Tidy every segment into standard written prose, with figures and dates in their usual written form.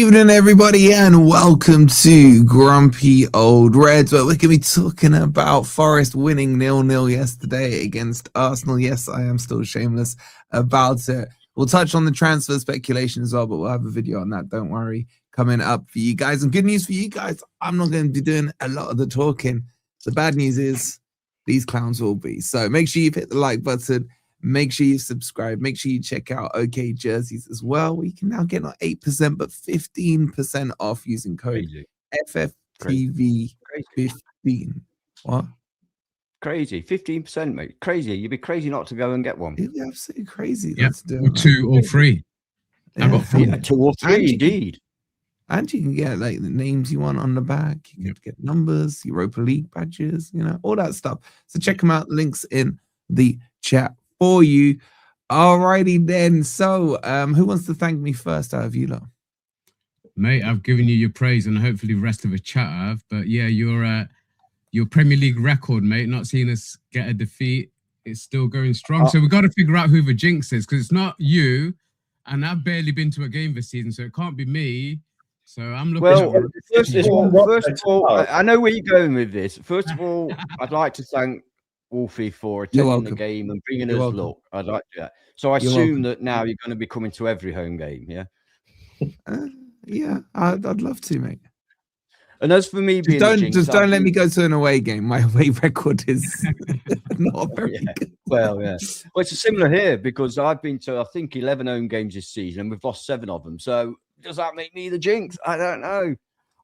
Evening, everybody, and welcome to Grumpy Old Reds, where we're going to be talking about Forest winning 0-0 yesterday against Arsenal. Yes, I am still shameless about it. We'll touch on the transfer speculation as well, but we'll have a video on that, don't worry, coming up for you guys. And good news for you guys, I'm not going to be doing a lot of the talking. The bad news is these clowns will be. So make sure you've hit the like button. Make sure you subscribe. Make sure you check out OK Jerseys as well. We can now get not 8%, but 15% off using code FFTV15. What? Crazy. 15%, mate. Crazy. You'd be crazy not to go and get one. It'd be absolutely crazy. Yeah, or two or three. Yeah. I got three. Yeah, 2 or 3, indeed. And you can get like the names you want on the back. You can get numbers, Europa League badges, you know, all that stuff. So check them out. Links in the chat for you. Alrighty then. So who wants to thank me first out of you lot? Mate, I've given you your praise and hopefully the rest of the chat have. But yeah, your Premier League record, mate, not seeing us get a defeat, it's still going strong. So we've got to figure out who the jinx is, because it's not you, and I've barely been to a game this season, so it can't be me. So I'm looking first of all, I know where you're going with this. First of all, I'd like to thank Wolfie for attending the game and bringing us luck. I'd like to do that. So I assume that now you're going to be coming to every home game, yeah? Yeah, I'd love to, mate. And as for me, just don't let me go to an away game. My away record is not very good. Well, yeah. Well, it's similar here because I've been to, I think, 11 home games this season and we've lost 7 of them. So does that make me the jinx? I don't know.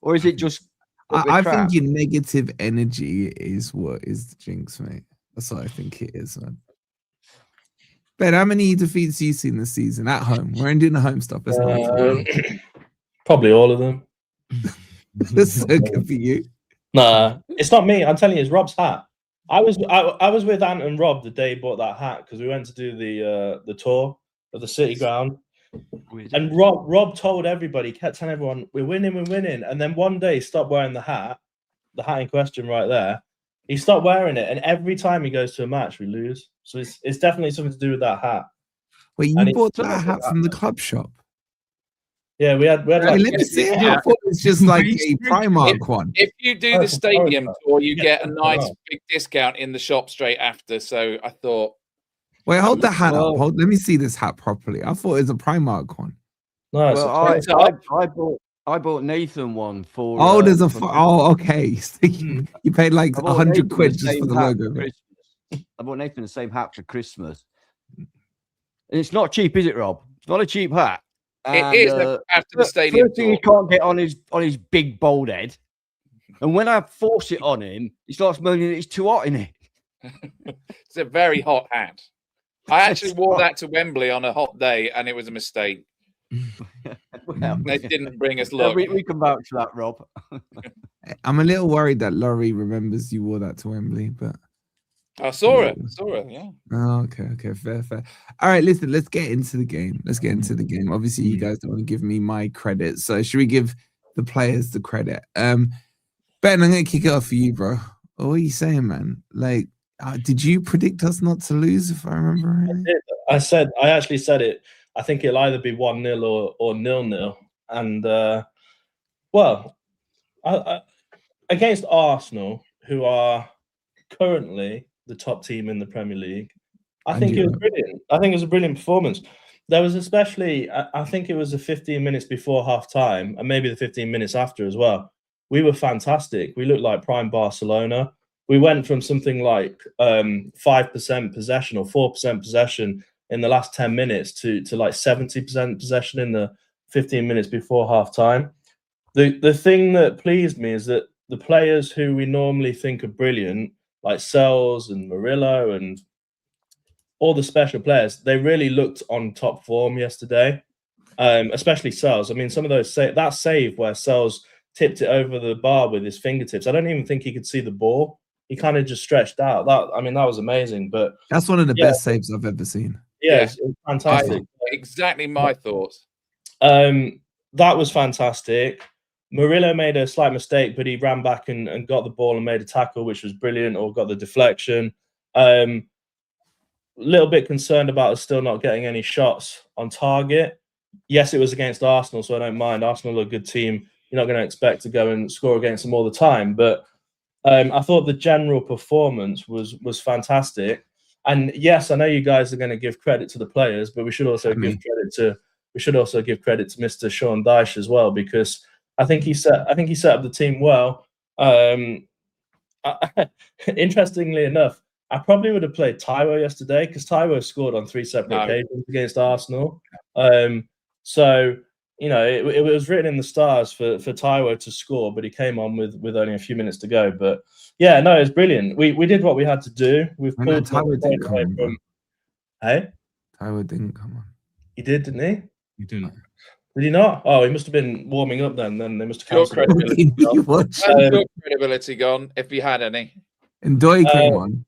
Or is it just I think your negative energy is what is the jinx, mate. That's what I think it is, man. Ben, how many defeats have you seen this season at home? We're doing the home stuff. Probably all of them. That's so good for you. Nah, it's not me. I'm telling you, it's Rob's hat. I was with Ant and Rob the day he bought that hat because we went to do the tour of the city ground. And Rob told everybody, kept telling everyone, we're winning. And then one day he stopped wearing the hat in question right there. He stopped wearing it, and every time he goes to a match, we lose. So it's definitely something to do with that hat. Wait, you bought that hat from the club shop? Yeah, we had like. Let me see it. I thought it was just like a Primark one. If you do the stadium tour, you get a nice big discount in the shop straight after. So I thought. Wait, hold the hat up. Let me see this hat properly. I thought it was a Primark one. No, I bought Nathan one for. Oh, there's a. Okay. So you paid like 100 quid just for the logo. I bought Nathan the same hat for Christmas. And it's not cheap, is it, Rob? It's not a cheap hat. And, it is after the stadium. First thing, he can't get on his big bald head. And when I force it on him, he starts moaning that it's too hot in it. It's a very hot hat. I actually wore that to Wembley on a hot day, and it was a mistake. Well, they didn't bring us luck. We can vouch for that, Rob. I'm a little worried that Laurie remembers you wore that to Wembley, but I saw it, yeah. Oh, okay, fair. All right, listen, let's get into the game. Obviously, you guys don't want to give me my credit, so should we give the players the credit? Ben, I'm gonna kick it off for you, bro. What are you saying, man? Like, did you predict us not to lose, if I remember right? I actually said it. I think it'll either be 1-0 or 0-0. And against Arsenal, who are currently the top team in the Premier League, I think it was brilliant. I think it was a brilliant performance. There was especially, I think it was the 15 minutes before half time, and maybe the 15 minutes after as well. We were fantastic. We looked like prime Barcelona. We went from something like 5% possession or 4% possession in the last 10 minutes to like 70% possession in the 15 minutes before half time. The thing that pleased me is that the players who we normally think are brilliant, like Sels and Murillo and all the special players, they really looked on top form yesterday, especially Sels. I mean, some of those, that save where Sels tipped it over the bar with his fingertips, I don't even think he could see the ball. He kind of just stretched out. That was amazing. But that's one of the best saves I've ever seen. Yeah, it's fantastic. Exactly my thoughts. That was fantastic. Murillo made a slight mistake, but he ran back and got the ball and made a tackle, which was brilliant, or got the deflection. Little bit concerned about us still not getting any shots on target. yes, it was against Arsenal, so I don't mind. Arsenal are a good team. You're not going to expect to go and score against them all the time, but I thought the general performance was fantastic. And yes, I know you guys are going to give credit to the players, but we should also give credit to Mr. Sean Dyche as well, because I think he set up the team well. Interestingly enough, I probably would have played Taiwo yesterday because Taiwo scored on 3 separate occasions against Arsenal. So it was written in the stars for Taiwo to score, but he came on with only a few minutes to go. But yeah, no, it's brilliant. We did what we had to do. We've pulled Taiwo didn't come on. from. Hey, Taiwo didn't come on. He did, didn't he? He didn't. Did he not? Oh, he must have been warming up then. Then they must have Your cancelled credibility gone, if you had any. And Doy came on.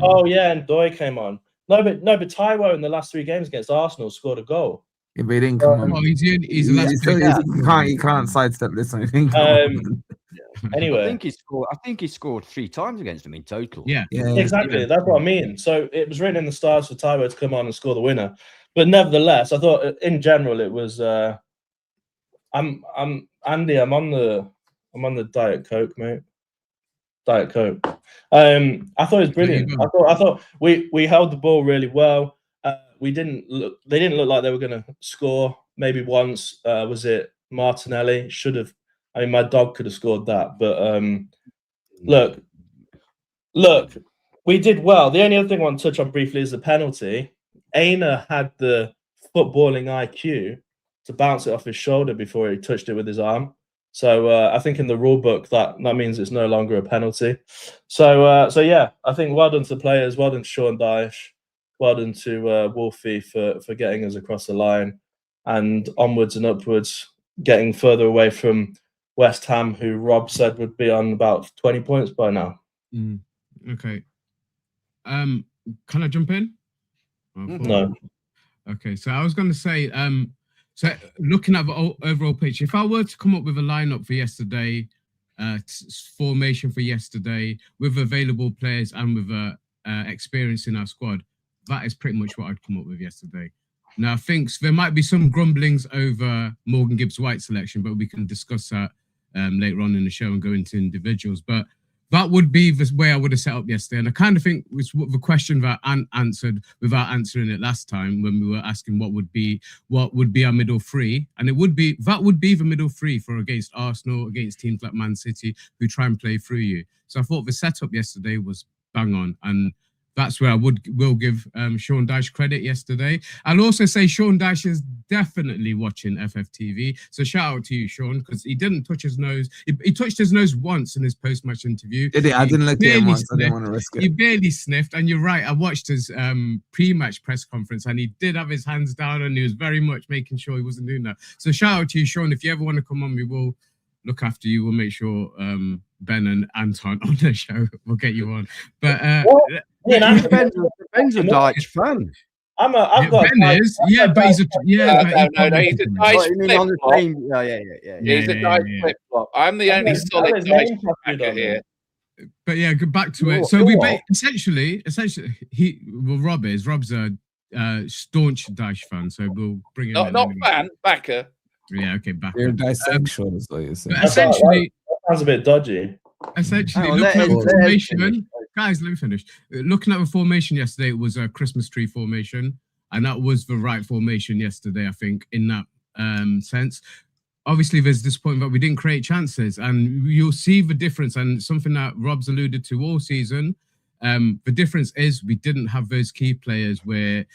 Oh yeah, and Doy came on. No, but Taiwo in the last 3 games against Arsenal scored a goal. Yeah, but he didn't come on. Oh, he's he can't sidestep this one. Anyway, I think he scored 3 times against them in total. Yeah, exactly. That's what I mean. So it was written in the stars for Taiwo to come on and score the winner. But nevertheless, I thought in general it was. I'm Andy. I'm on the Diet Coke, mate. Diet Coke. I thought it was brilliant. I thought we held the ball really well. They didn't look like they were going to score. Maybe once was it Martinelli? Should have. I mean, my dog could have scored that. But look, we did well. The only other thing I want to touch on briefly is the penalty. Aina had the footballing IQ to bounce it off his shoulder before he touched it with his arm. So I think in the rule book that means it's no longer a penalty. So yeah, I think well done to the players, well done to Sean Dyche, well done to Wolfie for getting us across the line and onwards and upwards, getting further away from West Ham, who Rob said would be on about 20 points by now. Okay. Can I jump in? No. Okay, so I was going to say, so looking at the overall pitch, if I were to come up with a lineup for yesterday, formation for yesterday, with available players and with experience in our squad, that is pretty much what I'd come up with yesterday. Now, I think there might be some grumblings over Morgan Gibbs-White's selection, but we can discuss that later on in the show and go into individuals. But that would be the way I would have set up yesterday. And I kind of think it's the question that Ant answered without answering it last time when we were asking what would be our middle 3. And that would be the middle 3 for against Arsenal, against teams like Man City, who try and play through you. So I thought the setup yesterday was bang on. And that's where I will give Sean Dyche credit yesterday. I'll also say Sean Dyche is definitely watching FFTV. So shout out to you, Sean, because he didn't touch his nose. He touched his nose once in his post-match interview. Did he? I didn't look at him once. I didn't want to risk it. He barely sniffed. And you're right. I watched his pre-match press conference and he did have his hands down and he was very much making sure he wasn't doing that. So shout out to you, Sean. If you ever want to come on, we will look after you. We'll make sure Ben and Anton on the show. We'll get you on. But Ben's a Dyche fan. I've got Ben is, but he's a no, he's a Dyche flip-flop. He's a Dyche flip-flop. I'm the only solid Dyche backer here. But yeah, go back to it. So we essentially Rob's a staunch Dyche fan. So we'll bring him not fan, backer. Yeah, okay, backer. You're dissectual, is what you're saying. Essentially, that sounds a bit dodgy. Essentially, looking at the formation, guys, let me finish. Looking at the formation yesterday, it was a Christmas tree formation, and that was the right formation yesterday, I think, in that sense. Obviously, there's disappointment that we didn't create chances, and you'll see the difference, and something that Rob's alluded to all season. The difference is we didn't have those key players where,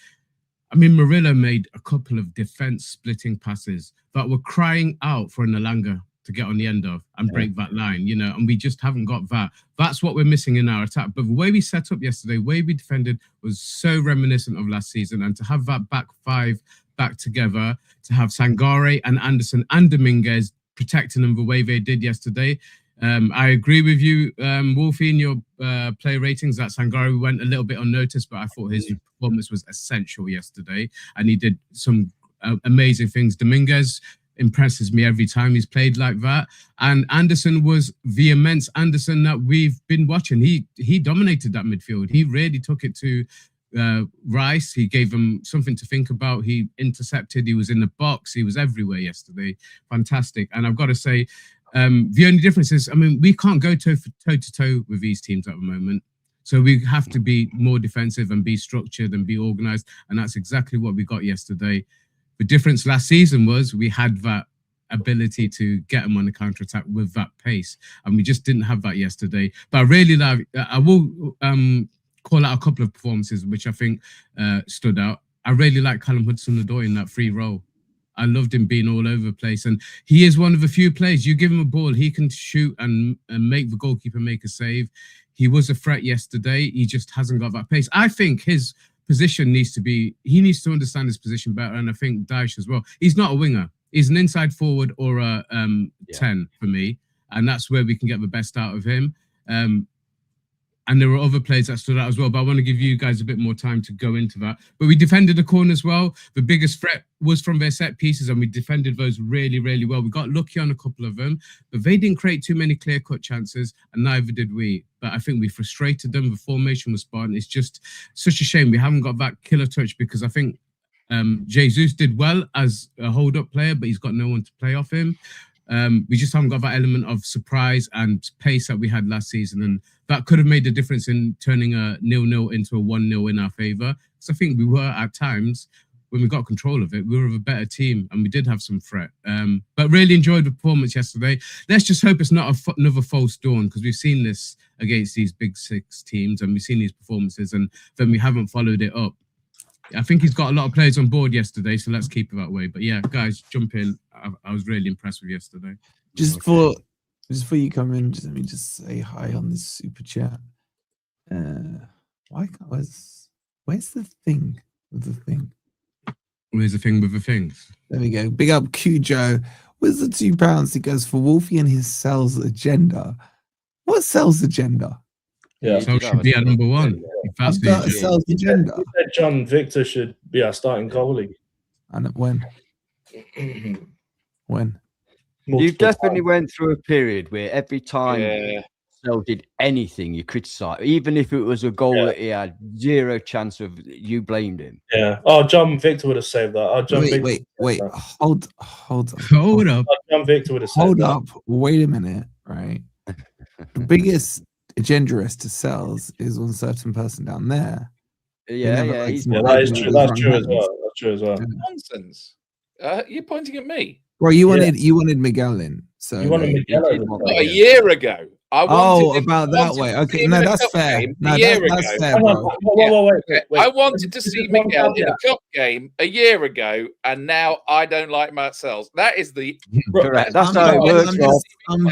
I mean, Murillo made a couple of defense-splitting passes that were crying out for an Elanga to get on the end of and break that line, and we just haven't got that. That's what we're missing in our attack. But the way we set up yesterday, the way we defended was so reminiscent of last season. And to have that back 5 back together, to have Sangare and Anderson and Dominguez protecting them the way they did yesterday. I agree with you, Wolfie, in your play ratings that Sangare went a little bit unnoticed, but I thought his performance was essential yesterday. And he did some amazing things. Dominguez impresses me every time he's played like that. And Anderson was the immense Anderson that we've been watching. He dominated that midfield. He really took it to Rice. He gave him something to think about. He intercepted. He was in the box. He was everywhere yesterday. Fantastic. And I've got to say, the only difference is, I mean, we can't go toe to toe with these teams at the moment. So we have to be more defensive and be structured and be organised. And that's exactly what we got yesterday. The difference last season was we had that ability to get them on the counter-attack with that pace. And we just didn't have that yesterday. But I really like, I will call out a couple of performances which I think stood out. I really like Callum Hudson-Odoi in that free role. I loved him being all over the place. And he is one of the few players, you give him a ball, he can shoot and make the goalkeeper make a save. He was a threat yesterday. He just hasn't got that pace. I think his position needs to be, he needs to understand his position better. And I think Dyche as well. He's not a winger. He's an inside forward or a 10 for me. And that's where we can get the best out of him. And there were other players that stood out as well, but I want to give you guys a bit more time to go into that. But we defended the corner as well. The biggest threat was from their set pieces, and we defended those really, really well. We got lucky on a couple of them, but they didn't create too many clear-cut chances, and neither did we. But I think we frustrated them. The formation was spot, and it's just such a shame we haven't got that killer touch, because I think Jesus did well as a hold-up player, but he's got no one to play off him. We just haven't got that element of surprise and pace that we had last season, and that could have made the difference in turning a 0-0 into a 1-0 in our favour. Because I think we were at times, when we got control of it, we were a better team and we did have some threat. But really enjoyed the performance yesterday. Let's just hope it's not another false dawn, because we've seen this against these big six teams and we've seen these performances and then we haven't followed it up. I think he's got a lot of players on board yesterday, so let's keep it that way. But yeah, guys, jump in. I was really impressed with yesterday. Just before you come in, let me just say hi on this super chat. Where's the thing with the thing? Where's the thing with the things? There we go. Big up Cujo. Where's the £2 he goes for Wolfie and his Sels agenda? What's Sels agenda? Yeah, so should be at number one. I've got a Sels agenda. You said John Victor should be our starting goalie. And when? When? You definitely went through a period where every time Sel did anything, you criticised, even if it was a goal that he had zero chance of, you blamed him. Yeah. Oh, John Victor would have saved that. Oh, John wait. Hold up. John Victor would have saved that. Hold up. Wait a minute. Right. The biggest agenderist to Sels is one certain person down there. Yeah, that is true. That's true as well. That's true as well. Nonsense. You're pointing at me. Well, you wanted Miguel in. So you wanted Miguel in a year ago. About that way. Okay, no, that's fair. No, that's fair, bro. Wait. I wanted to see Miguel in a cup game a year ago, and now I don't like Matz Sels. That is the correct. That's how it works. I'm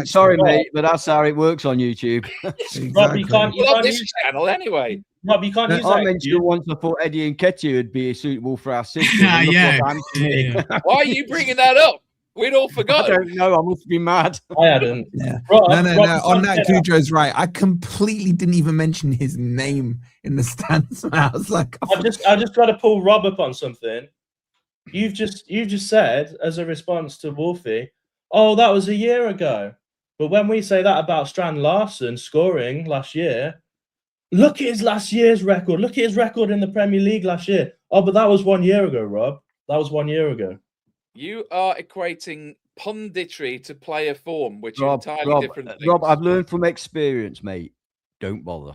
sorry, mate, but that's how it works on YouTube. Exactly. Rob, you can't on this channel anyway. Rob, you can't use that. I mentioned once I thought Eddie and Nketiah would be suitable for our system. Why are you bringing that up? We'd all forgot. I don't know. I must be mad. I hadn't. Yeah. No. On that, Cujo's right. I completely didn't even mention his name in the stands. I was like, I just got to pull Rob up on something. You've just said as a response to Wolfie, oh, that was a year ago. But when we say that about Strand Larsen scoring last year, look at his last year's record. Look at his record in the Premier League last year. Oh, but that was 1 year ago, Rob. That was 1 year ago. You are equating punditry to player form, which are entirely different things. Rob, I've learned from experience, mate. Don't bother.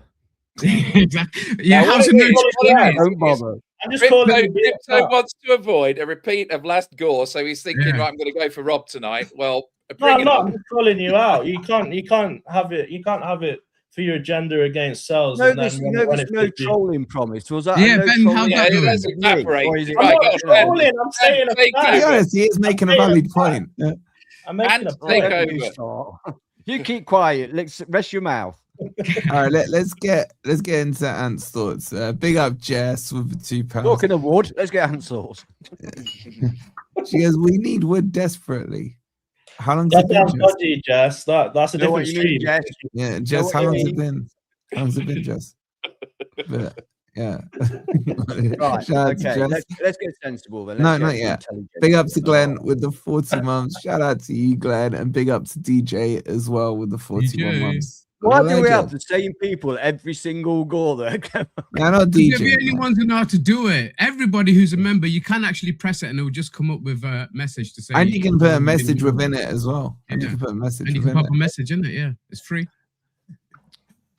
Exactly. Yeah, don't bother. I'm just calling Crypto wants to avoid a repeat of last GOR, so he's thinking, right, I'm going to go for Rob tonight. Well, I'm not calling you out. You can't have it. You can't have it for your agenda against Sels. No, there's no trolling promise. Was that? Ben, how's that going? I'm trolling. I'm saying he is making a valid point. Yeah. I'm making a point. You keep quiet. Let's rest your mouth. All right, let's get into Ant's thoughts. Big up Jess with the £2. Talking of wood, let's get Ant's thoughts. She goes, we need wood desperately. How long's it been, dodgy, Jess? That's a different stream. Yeah, Jess, how long's it been? How long's it been, Jess? But, yeah. Right, okay, let's get sensible then. No, not yet. Big up to Glenn with the 40 months. Shout out to you, Glenn, and big up to DJ as well with the 41 months. Why do we have the same people every single goal that Yeah, not DJ. They're the only ones who know how to do it. Everybody who's a member, you can actually press it and it will just come up with a message to say. And you can put a message within it as well. And you can put a message and you can pop a message in it, yeah. It's free.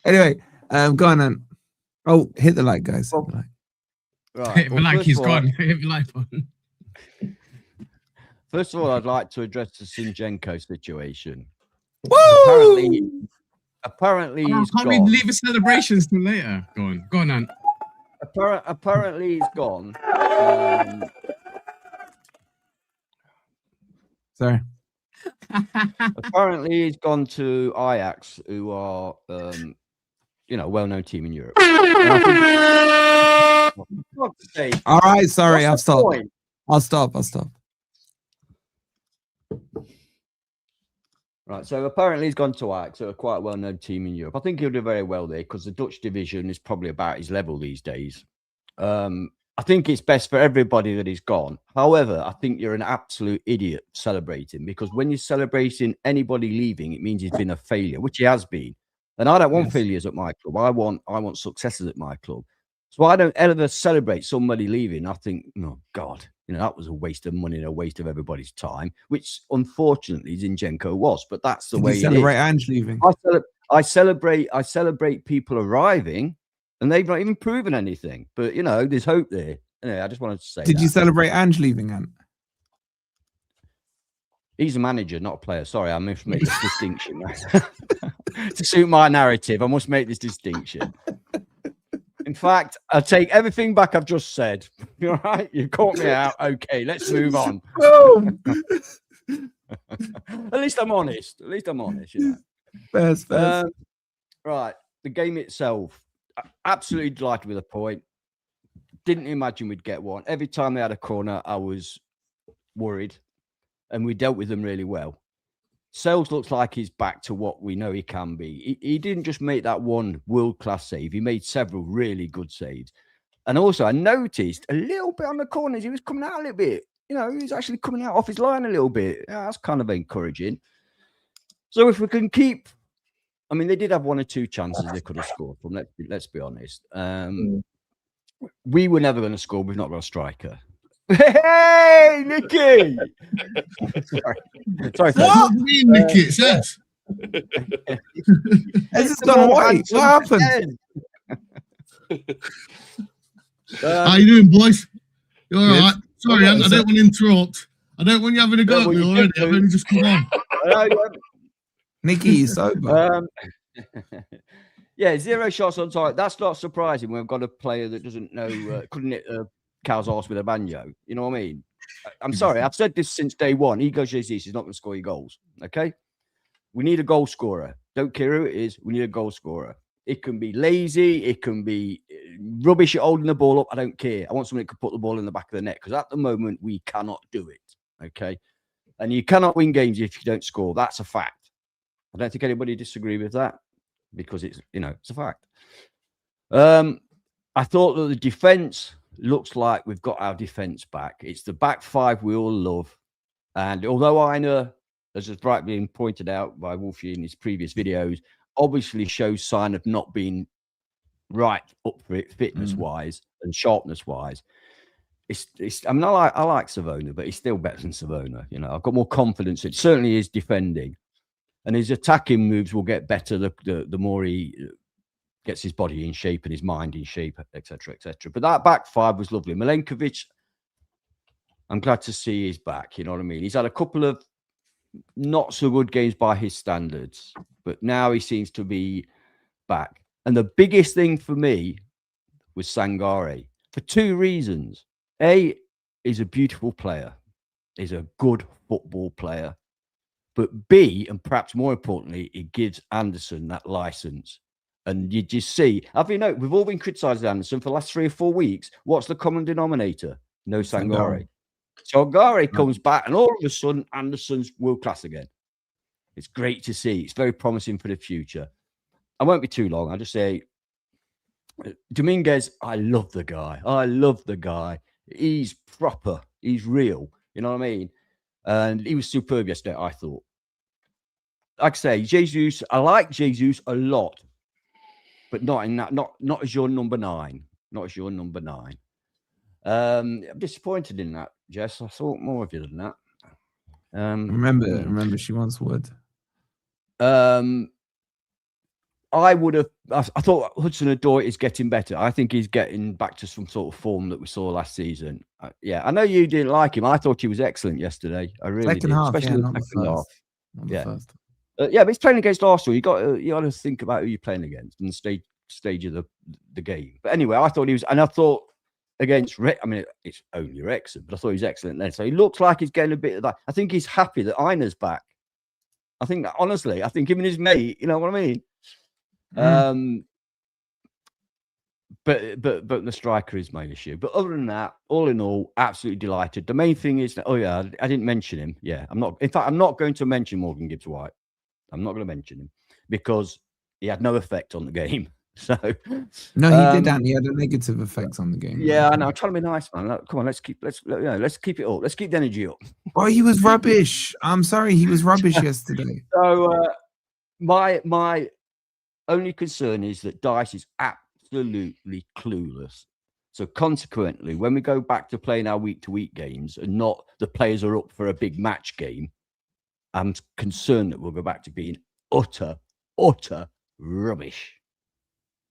Anyway, go on then. Oh, hit the like, guys. Hit the like. Right. Hit the like, he's gone. Hit the like button. First of all, I'd like to address the Zinchenko situation. Woo! Apparently he's can't gone. we leave the celebrations till later? Go on, Ant. Apparently he's gone. Sorry. Apparently he's gone to Ajax, who are, well-known team in Europe. All right, sorry, I'll stop. Right, so apparently he's gone to Ajax, a quite well-known team in Europe. I think he'll do very well there because the Dutch division is probably about his level these days. I think it's best for everybody that he's gone. However, I think you're an absolute idiot celebrating, because when you're celebrating anybody leaving, it means he's been a failure, which he has been. And I don't want failures at my club. I want successes at my club. So I don't ever celebrate somebody leaving. I think, oh God, that was a waste of money and a waste of everybody's time, which unfortunately Zinchenko was. But that's the way it is. Celebrate Ange leaving. I celebrate people arriving, and they've not even proven anything. But there's hope there. Anyway, I just wanted to say. Did you celebrate Ange leaving, Ant? He's a manager, not a player. Sorry, I must make this distinction. To suit my narrative, I must make this distinction. In fact, I'll take everything back I've just said. All right? You caught me out. Okay, let's move on. At least I'm honest. Best. Right. The game itself, absolutely delighted with a point. Didn't imagine we'd get one. Every time they had a corner, I was worried. And we dealt with them really well. Sels looks like he's back to what we know he can be. He didn't just make that one world-class save. He made several really good saves. And also, I noticed a little bit on the corners, he was coming out a little bit. He was actually coming out off his line a little bit. Yeah, that's kind of encouraging. So if we can keep... I mean, they did have one or two chances they could have scored from. Let's be honest. We were never going to score. We've not got a striker. Hey, Nicky! Sorry. What do you mean, Nicky? It says. This is gone white. What happened? How you doing, boys? You all right? Sorry, I don't want to interrupt. I don't want you having a go at me already. I've only just come on. Nicky is sober. Yeah, 0 shots on target. That's not surprising when we've got a player that doesn't know, couldn't hit a cow's arse with a banjo. You know what I mean? I'm sorry. I've said this since day one. Igor Jesus is not going to score your goals. Okay? We need a goal scorer. Don't care who it is. We need a goal scorer. It can be lazy. It can be rubbish at holding the ball up. I don't care. I want someone that can put the ball in the back of the net, because at the moment we cannot do it. Okay? And you cannot win games if you don't score. That's a fact. I don't think anybody disagree with that, because it's a fact. I thought that the defense looks like we've got our defense back. It's the back five we all love. And although Aina, as has rightly been pointed out by Wolfie in his previous videos, obviously shows sign of not being right up for it fitness-wise and sharpness-wise. I like Savona, but he's still better than Savona. I've got more confidence. It certainly is defending. And his attacking moves will get better the more he gets his body in shape and his mind in shape, etc., etc. But that back five was lovely. Milenkovic, I'm glad to see he's back. You know what I mean? He's had a couple of not so good games by his standards, but now he seems to be back. And the biggest thing for me was Sangare for two reasons. A, he's a beautiful player. He's a good football player. But B, and perhaps more importantly, it gives Anderson that license. And you just see, we've all been criticising Anderson for the last 3 or 4 weeks. What's the common denominator? No Sangare. Sangare comes back, and all of a sudden, Anderson's world class again. It's great to see. It's very promising for the future. I won't be too long. I'll just say, Dominguez, I love the guy. He's proper. He's real. You know what I mean? And he was superb yesterday, I thought. like I say, Jesus. I like Jesus a lot, but not in that. Not as your number 9. Not as your number 9. I'm disappointed in that, Jess. I thought more of you than that. Remember, she once would. I would have. I thought Hudson-Odoi is getting better. I think he's getting back to some sort of form that we saw last season. Yeah, I know you didn't like him. I thought he was excellent yesterday. I really did, half, especially not the second half. The first. Yeah, but he's playing against Arsenal. You got to think about who you're playing against in the stage of the game. But anyway, I thought he was, and I thought against I mean, it's only Wrexham, but I thought he was excellent then. So he looks like he's getting a bit of that. I think he's happy that Aina's back. I think that, honestly, I think him and his mate, you know what I mean? But the striker is my issue. But other than that, all in all, absolutely delighted. The main thing is that, I didn't mention him. Yeah, I'm not. In fact, I'm not going to mention Morgan Gibbs-White. I'm not going to mention him because he had no effect on the game. So no, he didn't. He had a negative effect on the game. Yeah, I know. I'm trying to be nice, man. Come on, let's keep it up. Let's keep the energy up. Oh, he was rubbish. I'm sorry, he was rubbish yesterday. So my only concern is that Dyche is absolutely clueless. So consequently, when we go back to playing our week-to-week games and not the players are up for a big match game, I'm concerned that we'll go back to being utter rubbish.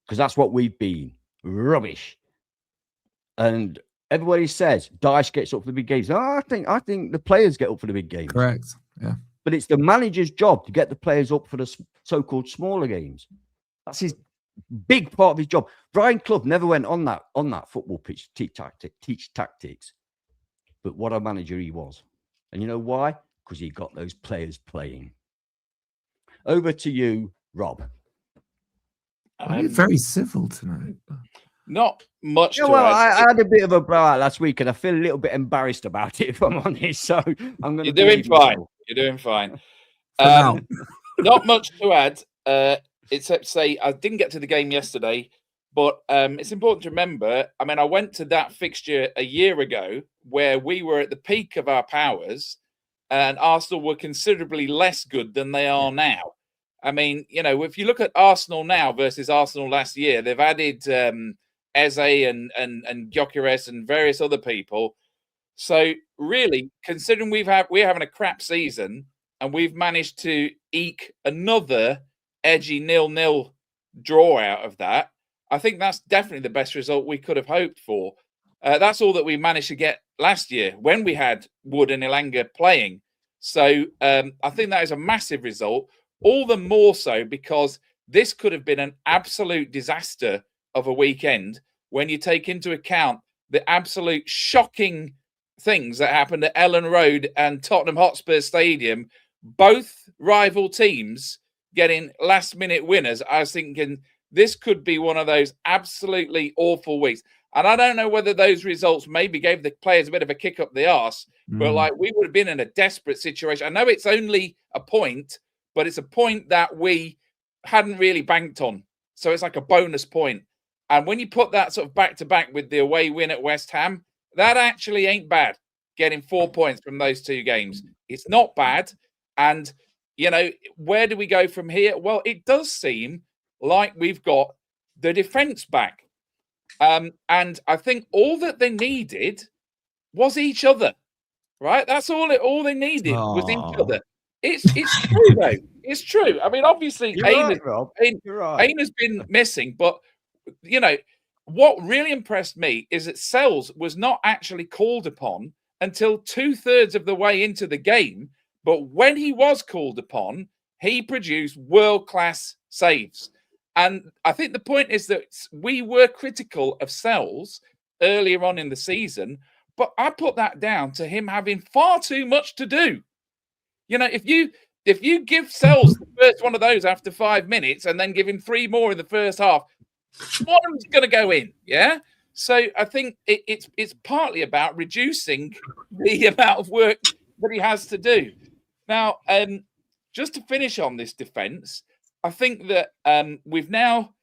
Because that's what we've been, rubbish. And everybody says Dyche gets up for the big games. I think the players get up for the big games. Correct. Yeah. But it's the manager's job to get the players up for the so-called smaller games. That's his big part of his job. Brian Clough never went on that football pitch to teach tactics. But what a manager he was. And you know why? Because he got those players playing. Over to you, Rob. You're very civil tonight. Not much. Yeah, well, I had a bit of a blowout last week, and I feel a little bit embarrassed about it, if I'm honest. So I'm going to. You're doing fine. You're doing fine. Not much to add, except to say I didn't get to the game yesterday, but it's important to remember. I mean, I went to that fixture a year ago where we were at the peak of our powers, and Arsenal were considerably less good than they are now. I mean, you know, if you look at Arsenal now versus Arsenal last year, they've added Eze and Gyökeres and various other people. So really, considering we're having a crap season and we've managed to eke another edgy 0-0 draw out of that, I think that's definitely the best result we could have hoped for. That's all that we managed to get last year when we had Wood and Elanga playing. So I think that is a massive result. All the more so because this could have been an absolute disaster of a weekend when you take into account the absolute shocking things that happened at Ellen Road and Tottenham Hotspur Stadium. Both rival teams getting last-minute winners. I was thinking this could be one of those absolutely awful weeks. And I don't know whether those results maybe gave the players a bit of a kick up the arse, but like we would have been in a desperate situation. I know it's only a point, but it's a point that we hadn't really banked on. So it's like a bonus point. And when you put that sort of back-to-back with the away win at West Ham, that actually ain't bad, getting 4 points from those two games. It's not bad. And, you know, where do we go from here? Well, it does seem like we've got the defence back. And I think all that they needed was each other, right? That's all they needed was each other. It's true, though. It's true. I mean, obviously, Aina's been missing, but, you know, what really impressed me is that Sels was not actually called upon until 2/3 of the way into the game. But when he was called upon, he produced world-class saves. And I think the point is that we were critical of Sels earlier on in the season, but I put that down to him having far too much to do. You know, if you give Sels the first one of those after 5 minutes and then give him 3 more in the first half, one of them's going to go in, yeah? So I think it's partly about reducing the amount of work that he has to do. Now, just to finish on this defence, I think that we've now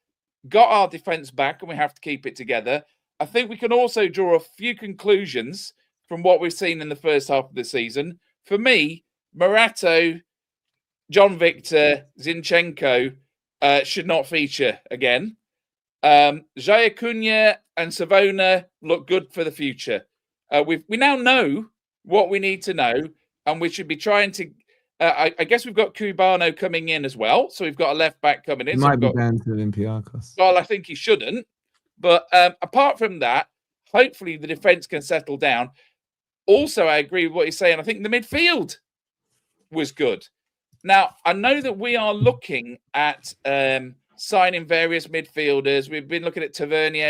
got our defence back and we have to keep it together. I think we can also draw a few conclusions from what we've seen in the first half of the season. For me, Morato John Victor, Zinchenko should not feature again. Jaya Cunha and Savona look good for the future. We now know what we need to know, and we should be trying to. I guess we've got Cubano coming in as well, so we've got a left back coming in. He might be down to Olympiacos. Well, I think he shouldn't. But apart from that, hopefully the defence can settle down. Also, I agree with what you're saying. I think the midfield was good. Now, I know that we are looking at signing various midfielders. We've been looking at Tavernier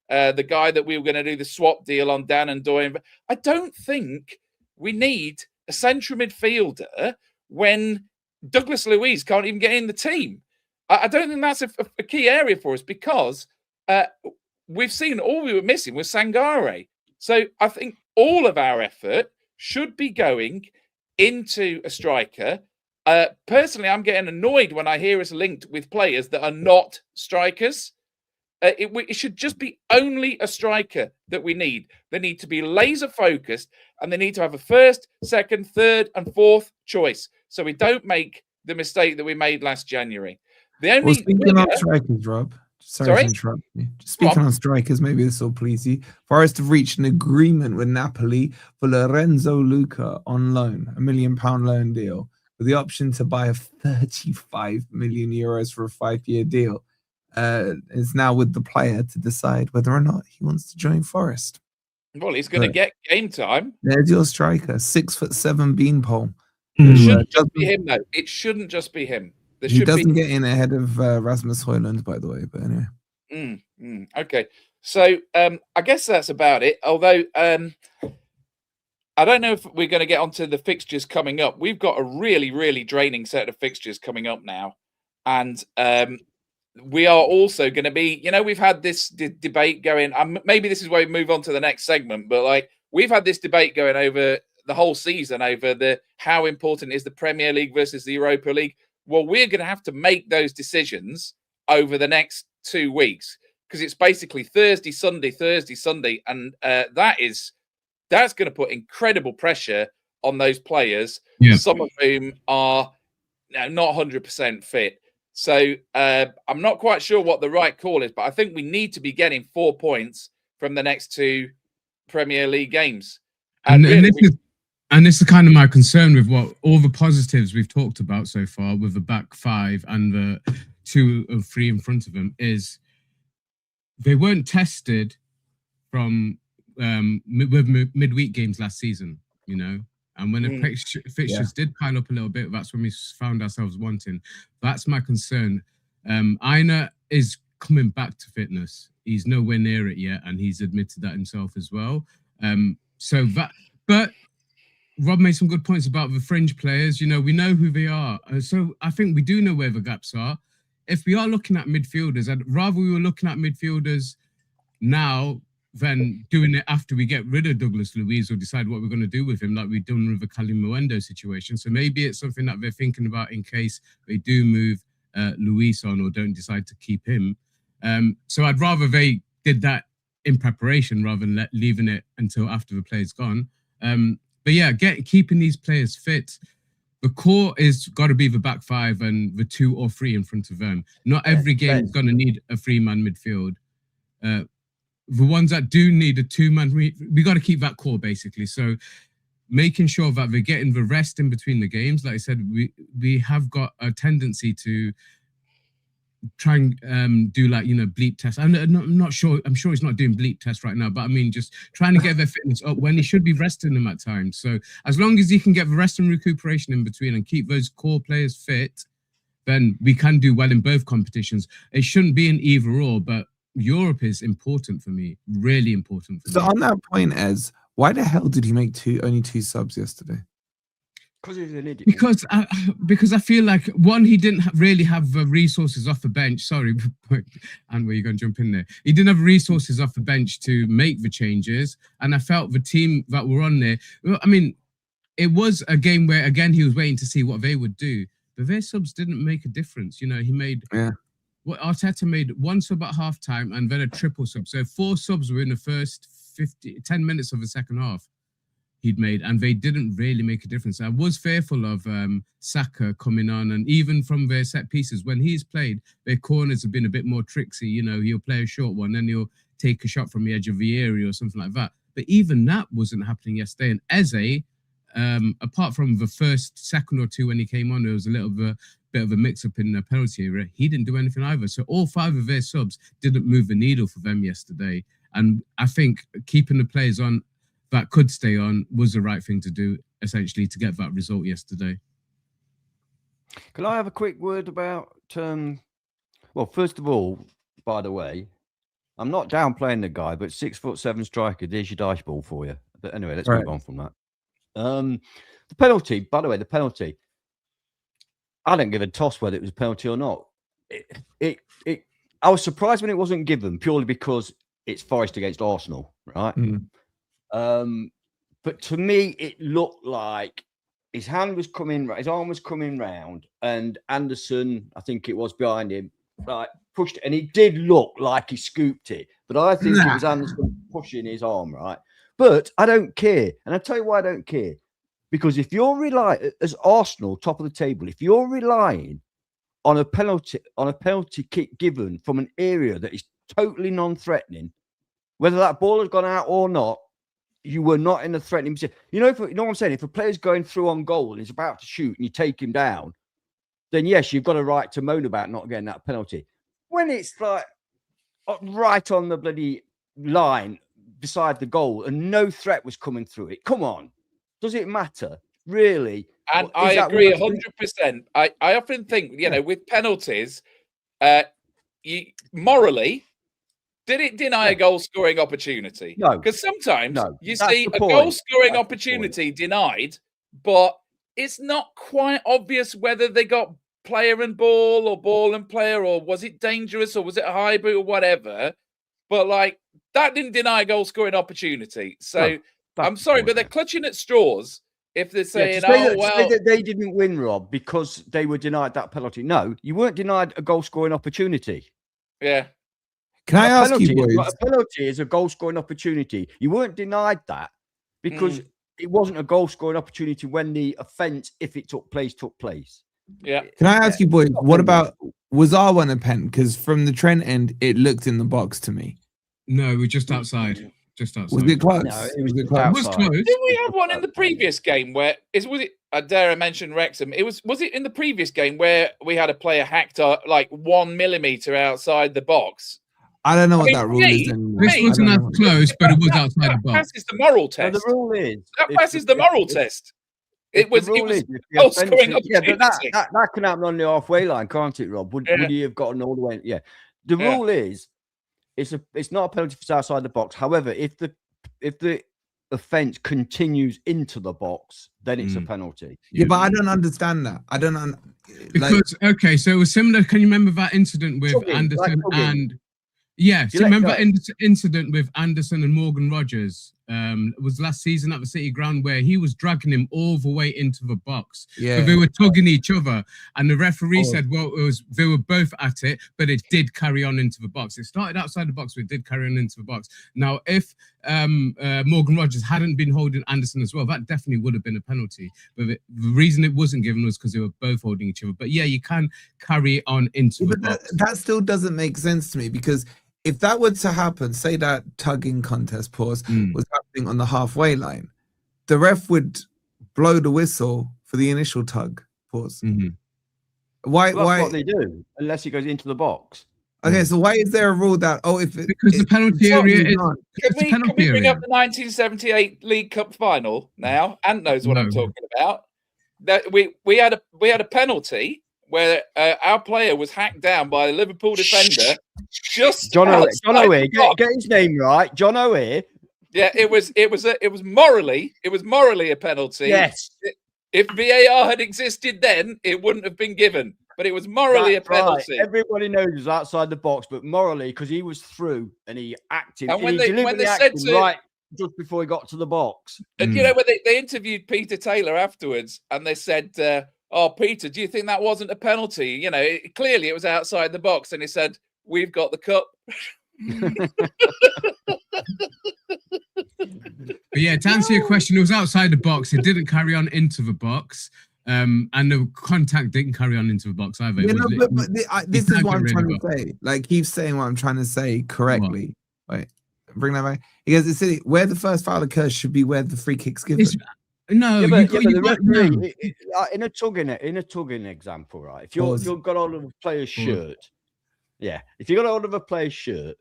and the guy that we were going to do the swap deal on, Dan and Doyen. But I don't think we need a central midfielder when Douglas Luiz can't even get in the team. I don't think that's a key area for us because we've seen all we were missing was Sangare. So I think all of our effort should be going into a striker. Personally, I'm getting annoyed when I hear us linked with players that are not strikers. It should just be only a striker that we need. They need to be laser focused and they need to have a first, second, third, and fourth choice. So we don't make the mistake that we made last January. Speaking on strikers, Rob. Sorry to interrupt you. Speaking on strikers, maybe this will please you. Forest have reached an agreement with Napoli for Lorenzo Luca on loan, £1 million loan deal, with the option to buy 35 million euros for a 5-year deal. It's now with the player to decide whether or not he wants to join Forest. Well, he's going to get game time. There's your striker, 6'7" beanpole. It shouldn't just be him, though. It shouldn't just be him. He doesn't get in ahead of Rasmus Højlund, by the way. But anyway. Okay. So I guess that's about it. Although I don't know if we're going to get onto the fixtures coming up. We've got a really, really draining set of fixtures coming up now. And we are also going to be, we've had this debate going. Maybe this is where we move on to the next segment. But we've had this debate going over the whole season over how important is the Premier League versus the Europa League. Well, we're going to have to make those decisions over the next 2 weeks because it's basically Thursday, Sunday, and that's going to put incredible pressure on those players, some of whom are not 100% fit. So I'm not quite sure what the right call is, but I think we need to be getting 4 points from the next 2 Premier League games. And this is kind of my concern with what all the positives we've talked about so far with the back 5 and the 2 or 3 in front of them is they weren't tested from with midweek games last season, and when the fixtures did pile up a little bit, that's when we found ourselves wanting. That's my concern. Aina is coming back to fitness. He's nowhere near it yet, and he's admitted that himself as well. But Rob made some good points about the fringe players. We know who they are. So I think we do know where the gaps are. If we are looking at midfielders, I'd rather we were looking at midfielders now than doing it after we get rid of Douglas Luiz or decide what we're going to do with him, like we've done with the Kalimuendo situation. So maybe it's something that they're thinking about in case they do move Luiz on or don't decide to keep him. So I'd rather they did that in preparation rather than leaving it until after the player's gone. But yeah, keeping these players fit. The core is got to be the back 5 and the 2 or 3 in front of them. Not every game is going to need a 3-man midfield. The ones that do need a 2-man, we got to keep that core basically. So making sure that they're getting the rest in between the games. Like I said, we have got a tendency to try and do bleep tests. I'm not sure. I'm sure he's not doing bleep tests right now, but I mean, just trying to get their fitness up when he should be resting them at times. So as long as he can get the rest and recuperation in between and keep those core players fit, then we can do well in both competitions. It shouldn't be an either or, but Europe is important for me, really important for me. So on that point, Ez, why the hell did he make only 2 subs yesterday? Because he's an idiot. Because I feel like, one, he didn't really have the resources off the bench. Sorry, and where you going to jump in there? He didn't have resources off the bench to make the changes. And I felt the team that were on there, I mean, it was a game where, again, he was waiting to see what they would do. But their subs didn't make a difference. He made... Yeah. What Arteta made 1 sub at half-time and then a triple sub. So 4 subs were in the first 10 minutes of the second half. he'd made, and they didn't really make a difference. I was fearful of Saka coming on, and even from their set pieces, when he's played, their corners have been a bit more tricksy. You know, he'll play a short one, then he'll take a shot from the edge of the area or something like that. But even that wasn't happening yesterday. And Eze, apart from the second or two when he came on, there was a little bit of a mix-up in the penalty area. He didn't do anything either. So all 5 of their subs didn't move the needle for them yesterday. And I think keeping the players on that could stay on was the right thing to do, essentially, to get that result yesterday. Can I have a quick word about... well, first of all, by the way, I'm not downplaying the guy, but 6'7" striker, there's your Dyche-ball for you. But anyway, let's move on from that. The penalty, by the way, I don't give a toss whether it was a penalty or not. I was surprised when it wasn't given, purely because it's Forest against Arsenal, right? But to me, it looked like his arm was coming round, and Anderson, I think it was behind him, like pushed it, and it did look like he scooped it. But I think it was Anderson pushing his arm, right? But I don't care, and I'll tell you why I don't care. Because if you're relying, as Arsenal, top of the table, if you're relying on a penalty kick given from an area that is totally non-threatening, whether that ball has gone out or not, you were not in a threatening position. You know what I'm saying? If a player's going through on goal and he's about to shoot and you take him down, then yes, you've got a right to moan about not getting that penalty. When it's like right on the bloody line beside the goal and no threat was coming through it, come on. Does it matter? Really? And I agree 100%. I often think, with penalties, morally, did it deny a goal-scoring opportunity? No. Because sometimes you see a goal-scoring opportunity denied, but it's not quite obvious whether they got player and ball or ball and player, or was it dangerous or was it a hybrid or whatever. But, that didn't deny a goal-scoring opportunity. So... I'm sorry, but they're clutching at straws if they're saying, say that they didn't win, Rob, because they were denied that penalty. No, you weren't denied a goal-scoring opportunity. Yeah. Can I ask you, boys? A penalty is a goal-scoring opportunity. You weren't denied that because it wasn't a goal-scoring opportunity when the offence, if it took place. Yeah. Can I ask you, boys, what about, was our one a pen? Because from the Trent end, it looked in the box to me. No, we're just outside. Just outside. Was it close? No, was close. It was close. Did we have one in the previous game where was it? I dare I mention Wrexham. Was it in the previous game where we had a player hacked 1 millimeter outside the box? I don't know what that rule is anymore. This wasn't that close, but it was outside the box. That passes the moral test. No, the rule is that passes the moral test. It was goal-scoring opportunity. But that can happen on the halfway line, can't it, Rob? Would you have gotten all the way? Yeah. The rule is it's not a penalty if it's outside the box. However, if the offence continues into the box, then it's a penalty. Yeah, but I don't understand that. I don't because so it was similar. Can you remember that incident with Anderson and? Yeah, so remember that incident with Anderson and Morgan Rogers? It was last season at the City Ground where he was dragging him all the way into the box. Yeah. So they were tugging each other, and the referee said, well, they were both at it, but it did carry on into the box. It started outside the box, but it did carry on into the box. Now, if Morgan Rogers hadn't been holding Anderson as well, that definitely would have been a penalty. But the reason it wasn't given was because they were both holding each other. But yeah, you can carry on into the box. That still doesn't make sense to me, because if that were to happen, say that tugging contest was happening on the halfway line, the ref would blow the whistle for the initial tug pause. Why? That's what they do, unless he goes into the box. Okay, so why is there a rule that because the penalty area is? Can we bring up the 1978 League Cup final now? Ant knows what I'm talking about. That we had a penalty where our player was hacked down by a Liverpool defender. Just John O'Hare, get his name right, John O'Hare. Yeah, it was morally a penalty. Yes. If VAR had existed then, it wouldn't have been given. But it was morally a penalty. Right. Everybody knows it was outside the box, but morally, because he was through and he acted. And when they said right just before he got to the box, and when they interviewed Peter Taylor afterwards, and they said, "Oh, Peter, do you think that wasn't a penalty? Clearly it was outside the box." And he said, "We've got the cup." But yeah, to answer your question, it was outside the box. It didn't carry on into the box. And the contact didn't carry on into the box either. This is what I'm trying to say. Like, keep saying what I'm trying to say correctly. Wait, bring that back. He goes, it's where the first foul occurs should be where the free kick's given. No, in a tugging example, right? If you've got hold of a player's shirt, if you got hold of a player's shirt,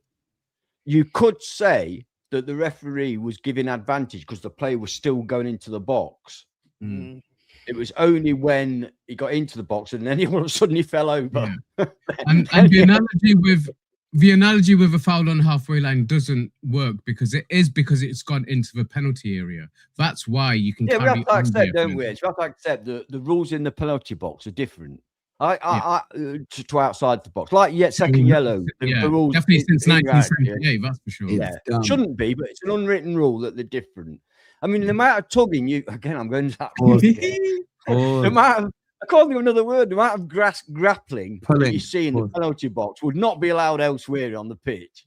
you could say that the referee was giving advantage because the player was still going into the box. Mm. It was only when he got into the box and then all of a sudden he fell over. Yeah. and the analogy with a foul on halfway line doesn't work because it's gone into the penalty area. That's why you can. Yeah, we have to accept, don't we? We have to accept that the rules in the penalty box are different. To outside the box, like second yellow. The rules definitely since 1978, that's for sure. Yeah, it shouldn't be, but it's an unwritten rule that they're different. I mean, the amount of tugging I'm going to that word again. I can't think of another word. The amount of grappling that you see in the penalty box would not be allowed elsewhere on the pitch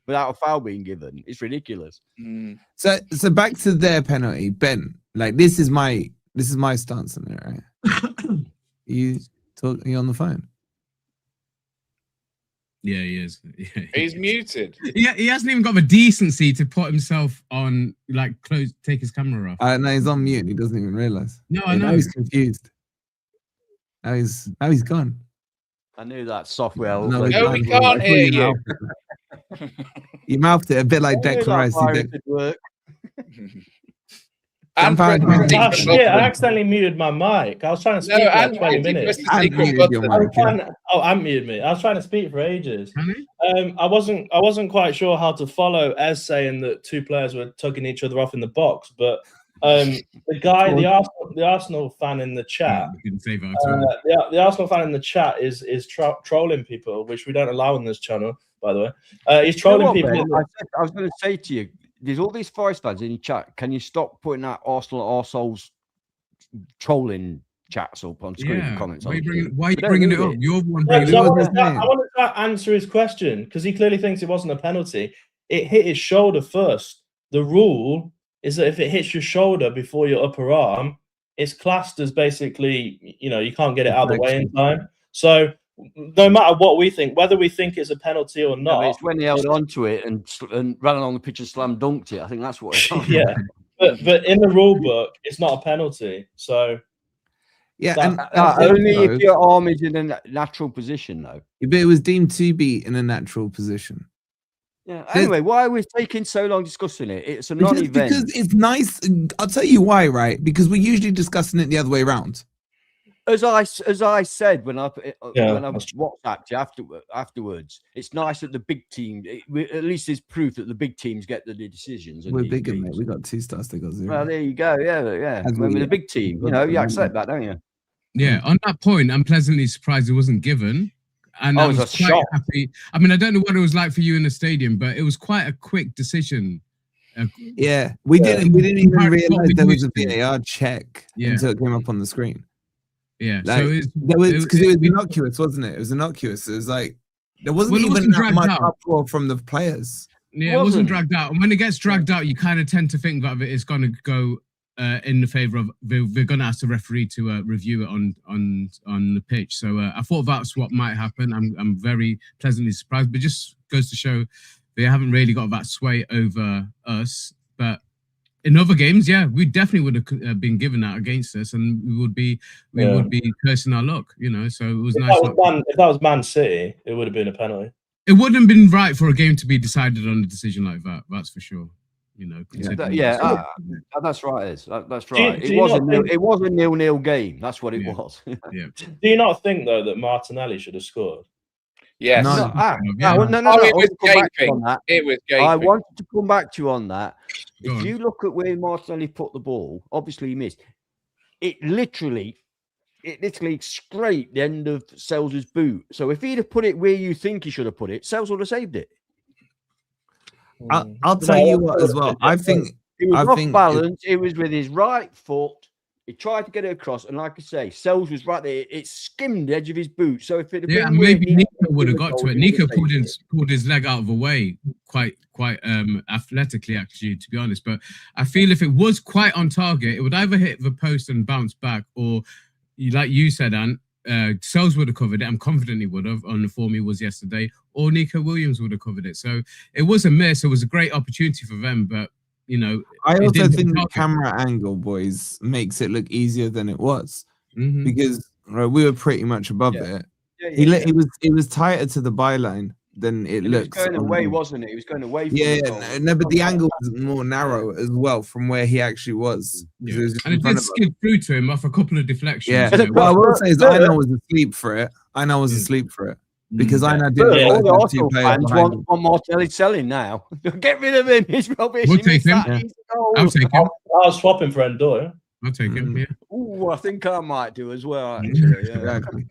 without a foul being given. It's ridiculous. Mm. So back to their penalty, Ben. Like, this is my stance on it, right? You on the phone? Yeah, he is. Yeah, He's muted. Yeah, he hasn't even got the decency to put himself on, like, take his camera off. No, he's on mute. He doesn't even realize. No, I know. Now he's confused. Now he's gone. I knew that software. No, we can't hear you. You mouthed it a bit like Declan Rice. I accidentally muted my mic. I was trying to speak for 20 minutes. Unmuted me. I was trying to speak for ages. I wasn't quite sure how to follow as saying that two players were tugging each other off in the box, but the Arsenal fan in the chat, the Arsenal fan in the chat is trolling people, which we don't allow on this channel, by the way. He's trolling people. I was going to say to you, there's all these Forest fans in your chat. Can you stop putting that Arsenal arseholes trolling chats up on screen comments? Why are you bringing it up? You're the one bringing it up. I wanted to answer his question because he clearly thinks it wasn't a penalty. It hit his shoulder first. The rule is that if it hits your shoulder before your upper arm, it's classed as basically, you can't get it out of the way in time. So no matter what we think, whether we think it's a penalty or not, it's when he held onto it and ran along the pitch and slam dunked it. I think that's what it's on. Yeah, but in the rule book, it's not a penalty. So only if your arm is in a natural position, though. But it was deemed to be in a natural position. Yeah. Anyway, why are we taking so long discussing it? It's a non-event. Because it's nice. I'll tell you why, right? Because we're usually discussing it the other way around. As I said when I WhatsApped you afterwards, it's nice that the big team, at least there's proof that the big teams get the decisions. We're bigger, mate. We got 2 stars. They got 0. Well, there you go. Yeah. When we're the big team, you accept that, don't you? Yeah. On that point, I'm pleasantly surprised it wasn't given. And I was quite happy. I mean, I don't know what it was like for you in the stadium, but it was quite a quick decision. We didn't even realize there was a VAR check until it came up on the screen. Yeah, like, so it was innocuous, wasn't it? It was innocuous. It was like there wasn't even that much uproar from the players. Yeah, it wasn't dragged out. And when it gets dragged out, you kind of tend to think that it's going to go in the favour of they're going to ask the referee to review it on the pitch. So I thought that's what might happen. I'm very pleasantly surprised, but it just goes to show they haven't really got that sway over us. But in other games, we definitely would have been given that against us, and we would be cursing our luck, So it was nice. If that was Man City, it would have been a penalty. It wouldn't have been right for a game to be decided on a decision like that. That's for sure. That's right. That's right. It was a 0-0 game. That's what it was. Yeah. Do you not think though that Martinelli should have scored? Yes. No. It was gaping. It was gaping. I wanted to come back to you on that. If you look at where Martinelli put the ball, obviously he missed. It literally scraped the end of Sels' boot. So if he'd have put it where you think he should have put it, Sels would have saved it. I'll tell you what as well. I think it was off balance. It was with his right foot. He tried to get it across, and like I say, Sels was right there. It skimmed the edge of his boot. So if it had been maybe Nico would have got to it. Nico pulled his leg out of the way quite athletically, actually, to be honest. But I feel if it was quite on target, it would either hit the post and bounce back, or like you said, Ant, Sels would have covered it. I'm confident he would have on the form he was yesterday, or Nico Williams would have covered it. So it was a miss. It was a great opportunity for them, but you know, I also think the camera angle, boys, makes it look easier than it was because we were pretty much above it. He was tighter to the byline than it looks. He was going away, wasn't it? He was going away. From no, but the angle was more narrow as well from where he actually was. And it did skid through to him off a couple of deflections. Yeah, what I will say is Aina was asleep for it. Because Aina did. All the Arsenal fans want Martinelli selling now. Get rid of him. He's rubbish. We'll take him. I'll take him. I'll swap him for Endor. I'll take him. Yeah. Oh, I think I might do as well. Actually, exactly.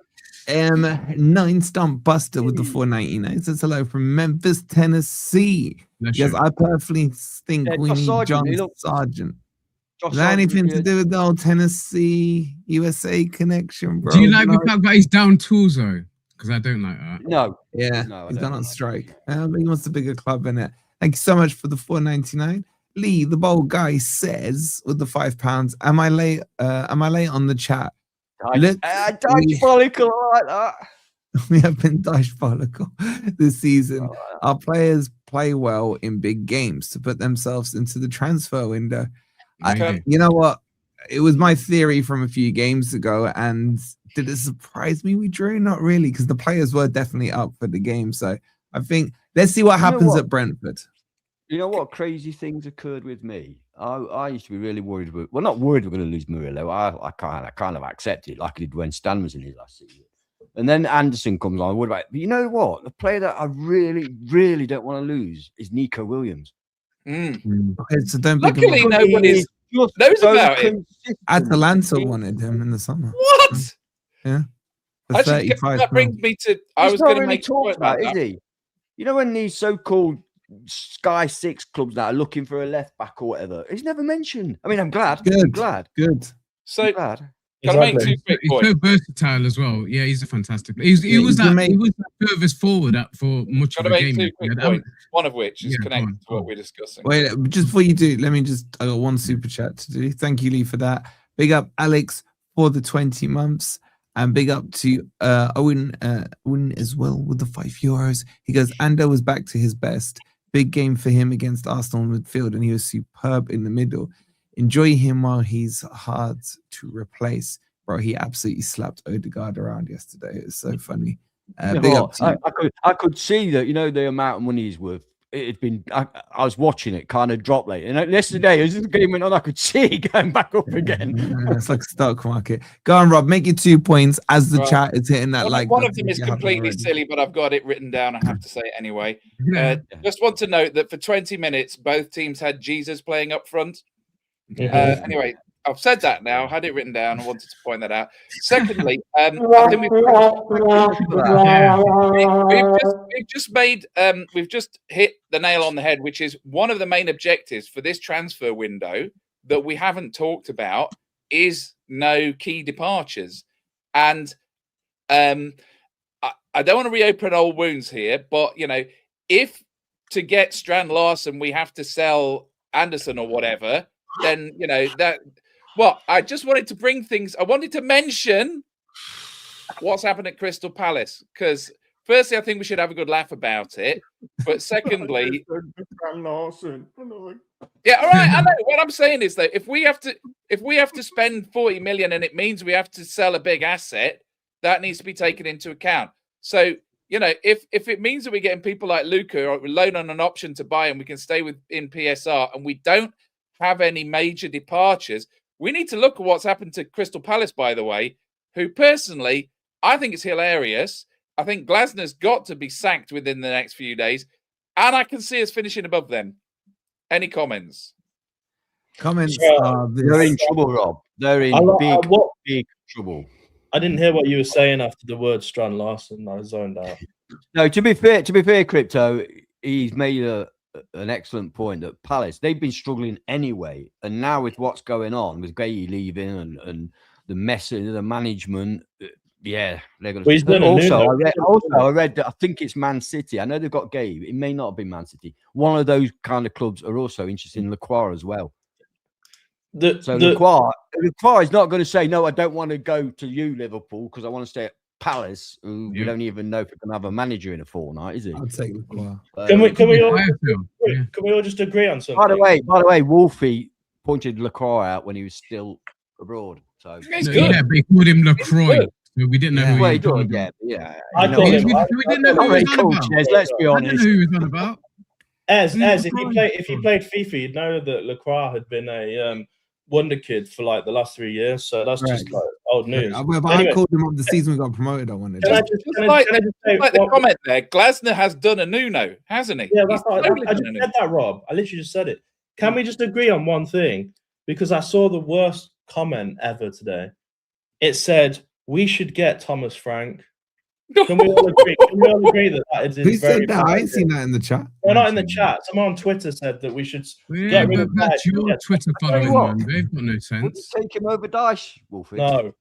9 stump buster with the 499. Says hello from Memphis, Tennessee. Yes, I personally think we need John Sargent. Is that anything to do with the old Tennessee USA connection, bro? Do you like the fact that he's down tools though? Because I don't like that. No. Yeah, he's gone on strike. But he wants a bigger club in it. Thank you so much for the 499. Lee, the bold guy, says with the £5, am I late on the chat? Dyche-ball, like that. We have been Dyche-ball this season. Our players play well in big games to put themselves into the transfer window. You know what? It was my theory from a few games ago, and did it surprise me we drew? Not really, because the players were definitely up for the game. So I think let's see what happens at Brentford. You know what crazy things occurred with me? I used to be really worried. Not worried we're going to lose Murillo. I kind of accepted it like I did when Stan was in his last season. And then Anderson comes on. What about? But you know what? The player that I really, really don't want to lose is Nico Williams. Okay, so don't. Luckily, nobody knows about him. Atalanta wanted him in the summer. What? Yeah. Actually, that brings me to. I was going to make talk about, is he? You know, when these so-called Sky 6 clubs that are looking for a left back or whatever, he's never mentioned. I mean, I'm glad. Good. So, glad. Can I make 2 quick points? He's so versatile as well. Yeah, he's a fantastic player. He was the furthest forward for much of the game. 2 quick points, one of which is connected to what we're discussing. Wait, just before you do, I got one super chat to do. Thank you, Lee, for that. Big up Alex for the 20 months. And big up to Owen as well with the €5. He goes, Ando was back to his best. Big game for him against Arsenal midfield, and he was superb in the middle. Enjoy him while he's hard to replace. Bro, he absolutely slapped Odegaard around yesterday. It's so funny. Big up to you. I could see that, you know, the amount of money he's worth. It'd been, I was watching it kind of drop late. And yesterday, as the game went on, I could see it going back up again. It's like a stock market. Go on, Rob, make your 2 points as the chat is hitting that One of them is completely silly, but I've got it written down. I have to say it anyway. Just want to note that for 20 minutes, both teams had Jesus playing up front. Anyway, I've said that now. I had it written down. I wanted to point that out. Secondly, I think we've just hit the nail on the head, which is one of the main objectives for this transfer window that we haven't talked about is no key departures. And I don't want to reopen old wounds here, but you know, if to get Strand Larsen we have to sell Anderson or whatever, then you know that. Well, I just wanted to bring things. I wanted to mention what's happened at Crystal Palace because, firstly, I think we should have a good laugh about it. But secondly, yeah, all right. I know what I'm saying is that if we have to spend 40 million and it means we have to sell a big asset, that needs to be taken into account. So you know, if it means that we're getting people like Luca or loan on an option to buy and we can stay in PSR and we don't have any major departures. We need to look at what's happened to Crystal Palace, by the way, who personally, I think it's hilarious. I think Glasner's got to be sacked within the next few days, and I can see us finishing above them. Any comments? They're in trouble, Rob. They're in big trouble. I didn't hear what you were saying after the word Strand Larsen. I zoned out. No, to be fair, Crypto, he's made a an excellent point that Palace, they've been struggling anyway. And now with what's going on, with Gay leaving and the mess of the management, yeah, they're going to. I read that I think it's Man City. I know they've got Gay. It may not have been Man City. One of those kind of clubs are also interested in Lacroix as well. Lacroix is not going to say, no, I don't want to go to you, Liverpool, because I want to stay at Palace, who we don't even know if we can have a manager in a fortnight, is it? I'd take Lacroix. Can we all just agree on something? By the way, Wolfie pointed Lacroix out when he was still abroad. So he's good. Yeah, but he called him Lacroix. So we didn't know who he was. I called him. We didn't know who he was on about. Let's be honest. I didn't know who he was on about. If you played FIFA, you'd know that Lacroix had been a wonder kid for like the last 3 years. So that's just like old news. But anyway, I called him up the season we got promoted. I wanted. Can I just say the comment there? Glasner has done a Nuno, hasn't he? Yeah, that's right. I just said that, Rob. I literally just said it. Can we just agree on one thing? Because I saw the worst comment ever today. It said, we should get Thomas Frank. Can we all agree? That is Who said that? I ain't seen that in the chat. They're not in the chat. Someone on Twitter said that we should get rid of that. That's your Twitter following, man. They've got no sense. Would you take him over Dyche, Wolfie? No.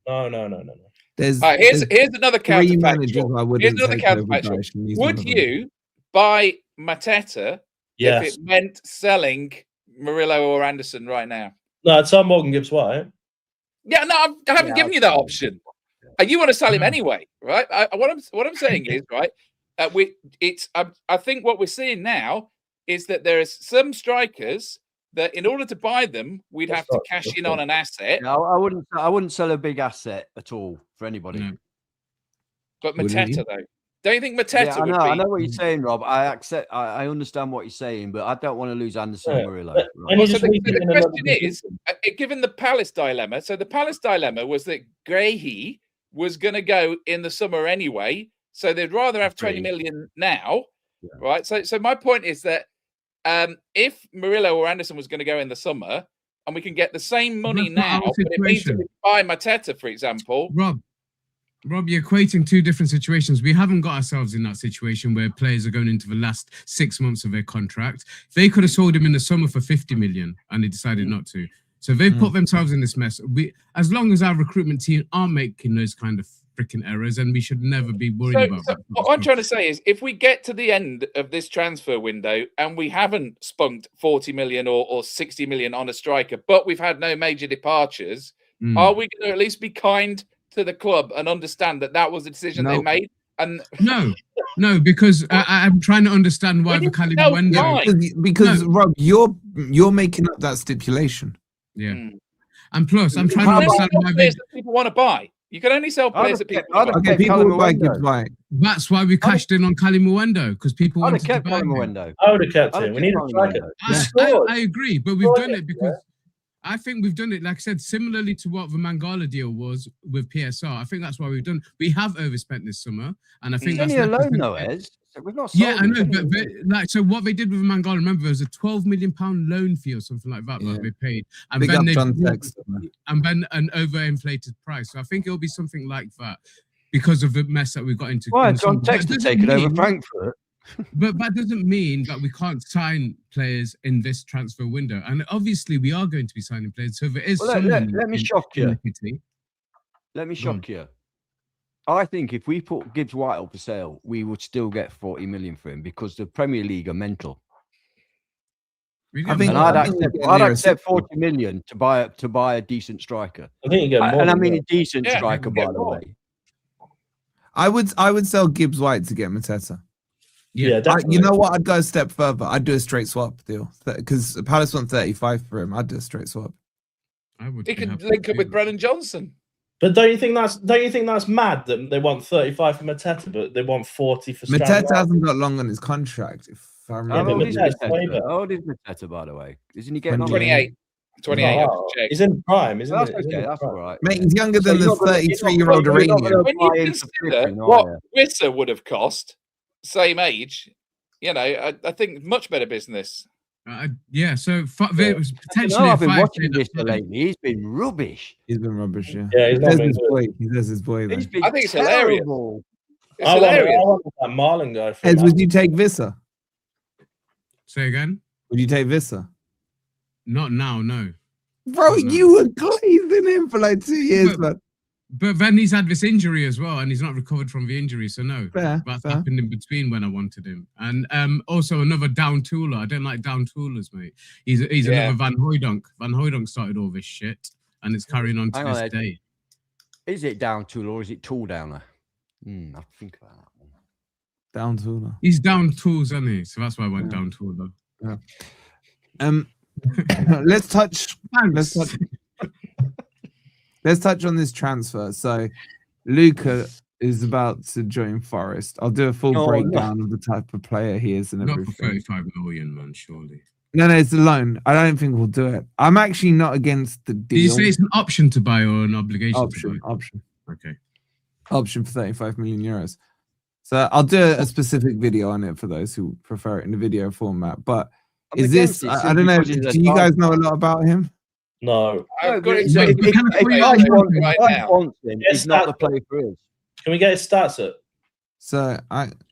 Here's another counterfactual. Here's another counterfactual. Would you buy Mateta if it meant selling Murillo or Anderson right now? No, it's on Morgan Gibbs-White. Yeah, no, I haven't given you that option. You want to sell him anyway, right? What I'm saying is, right? I think what we're seeing now is that there is some strikers that, in order to buy them, we'd have to cash in on an asset. No, I wouldn't sell a big asset at all for anybody. No. But Mateta, though, don't you think Mateta would be? I know what you're saying, Rob. I understand what you're saying, but I don't want to lose Anderson and Murillo. Right? So the question is, given the Palace dilemma, so the Palace dilemma was that Grahy was going to go in the summer anyway, so they'd rather have 20 million now, right? So my point is that if Murillo or Anderson was going to go in the summer, and we can get the same money now, but it means that we buy Mateta, for example. Rob, you're equating two different situations. We haven't got ourselves in that situation where players are going into the last 6 months of their contract. They could have sold him in the summer for 50 million, and they decided not to. So they've put themselves in this mess. As long as our recruitment team aren't making those kind of freaking errors, and we should never be worried about that. What I'm trying to say is, if we get to the end of this transfer window and we haven't spunked 40 million or 60 million on a striker, but we've had no major departures, are we going to at least be kind to the club and understand that was the decision they made? And no, because I'm trying to understand why Mikel Arteta. Because Rob, you're making up that stipulation. Yeah, and plus, I'm trying to understand why people want to buy. You can only sell players that people want to buy. People will buy Gibbs-White. That's why we cashed in on Kalimuendo, because people wanted to buy him. I would have kept him. We need a striker. I agree, but we've done it because I think we've done it, like I said, similarly to what the Mangala deal was with PSR. I think that's why we've done. We have overspent this summer, and I think that's only a loan, though, Ez. We've not. Yeah, I know, but like, so what they did with Mangala, remember, there was a £12 million loan fee or something like that that they paid, and then an overinflated price. So I think it'll be something like that because of the mess that we got into. Well, John Textor taking over Frankfurt. But that doesn't mean that we can't sign players in this transfer window. And obviously, we are going to be signing players. So there is let me shock you. Let me shock you. I think if we put Gibbs-White up for sale, we would still get 40 million for him because the Premier League are mental. I'd accept 40 million to buy a decent striker. I think you get more. And I mean a decent striker, by the way. I would sell Gibbs-White to get Mateta. Yeah, definitely. You know what? I'd go a step further. I'd do a straight swap deal because Palace want 35 for him. I'd do a straight swap. He could link up with Brennan Johnson. But don't you think that's mad that they want 35 for Mateta, but they want 40 for Stan? Mateta hasn't got long on his contract. If I remember. How old is Mateta, by the way? Isn't he getting on? 28. 28. He's in prime, isn't he? Okay, that's all right. Mate, he's younger than the 33-year-old Iranian. When you consider what Wissa would have cost, same age, I think much better business. So potentially. I've been watching this lately. He's been rubbish. He's been rubbish. Yeah. He does his boy. I think it's hilarious. I want that Marlon guy. Ez, would you take Vissa? Say again? Would you take Vissa? Not now, no. Bro, you were glazing him for like 2 years, man. But then he's had this injury as well, and he's not recovered from the injury, so no. That's happened in between when I wanted him. And also another down tooler. I don't like down toolers, mate. He's another Van Hooijdonk. Van Hooijdonk started all this shit, and it's carrying on to this day. Is it down tooler or is it tool downer? I think about that one. Down tooler. He's down tools, isn't he? So that's why I went down tooler. Yeah. Let's touch on this transfer. So Luca is about to join Forest. I'll do a full breakdown of the type of player he is and everything. Not for 35 million, man, surely. No, it's a loan. I don't think we'll do it. I'm actually not against the deal. Did you say it's an option to buy or an obligation to buy? Option. Okay. Option for 35 million euros. So I'll do a specific video on it for those who prefer it in the video format. But is this, I don't know, do you guys know a lot about him? No. I've got it. He's not the player for us. Can we get his stats up? So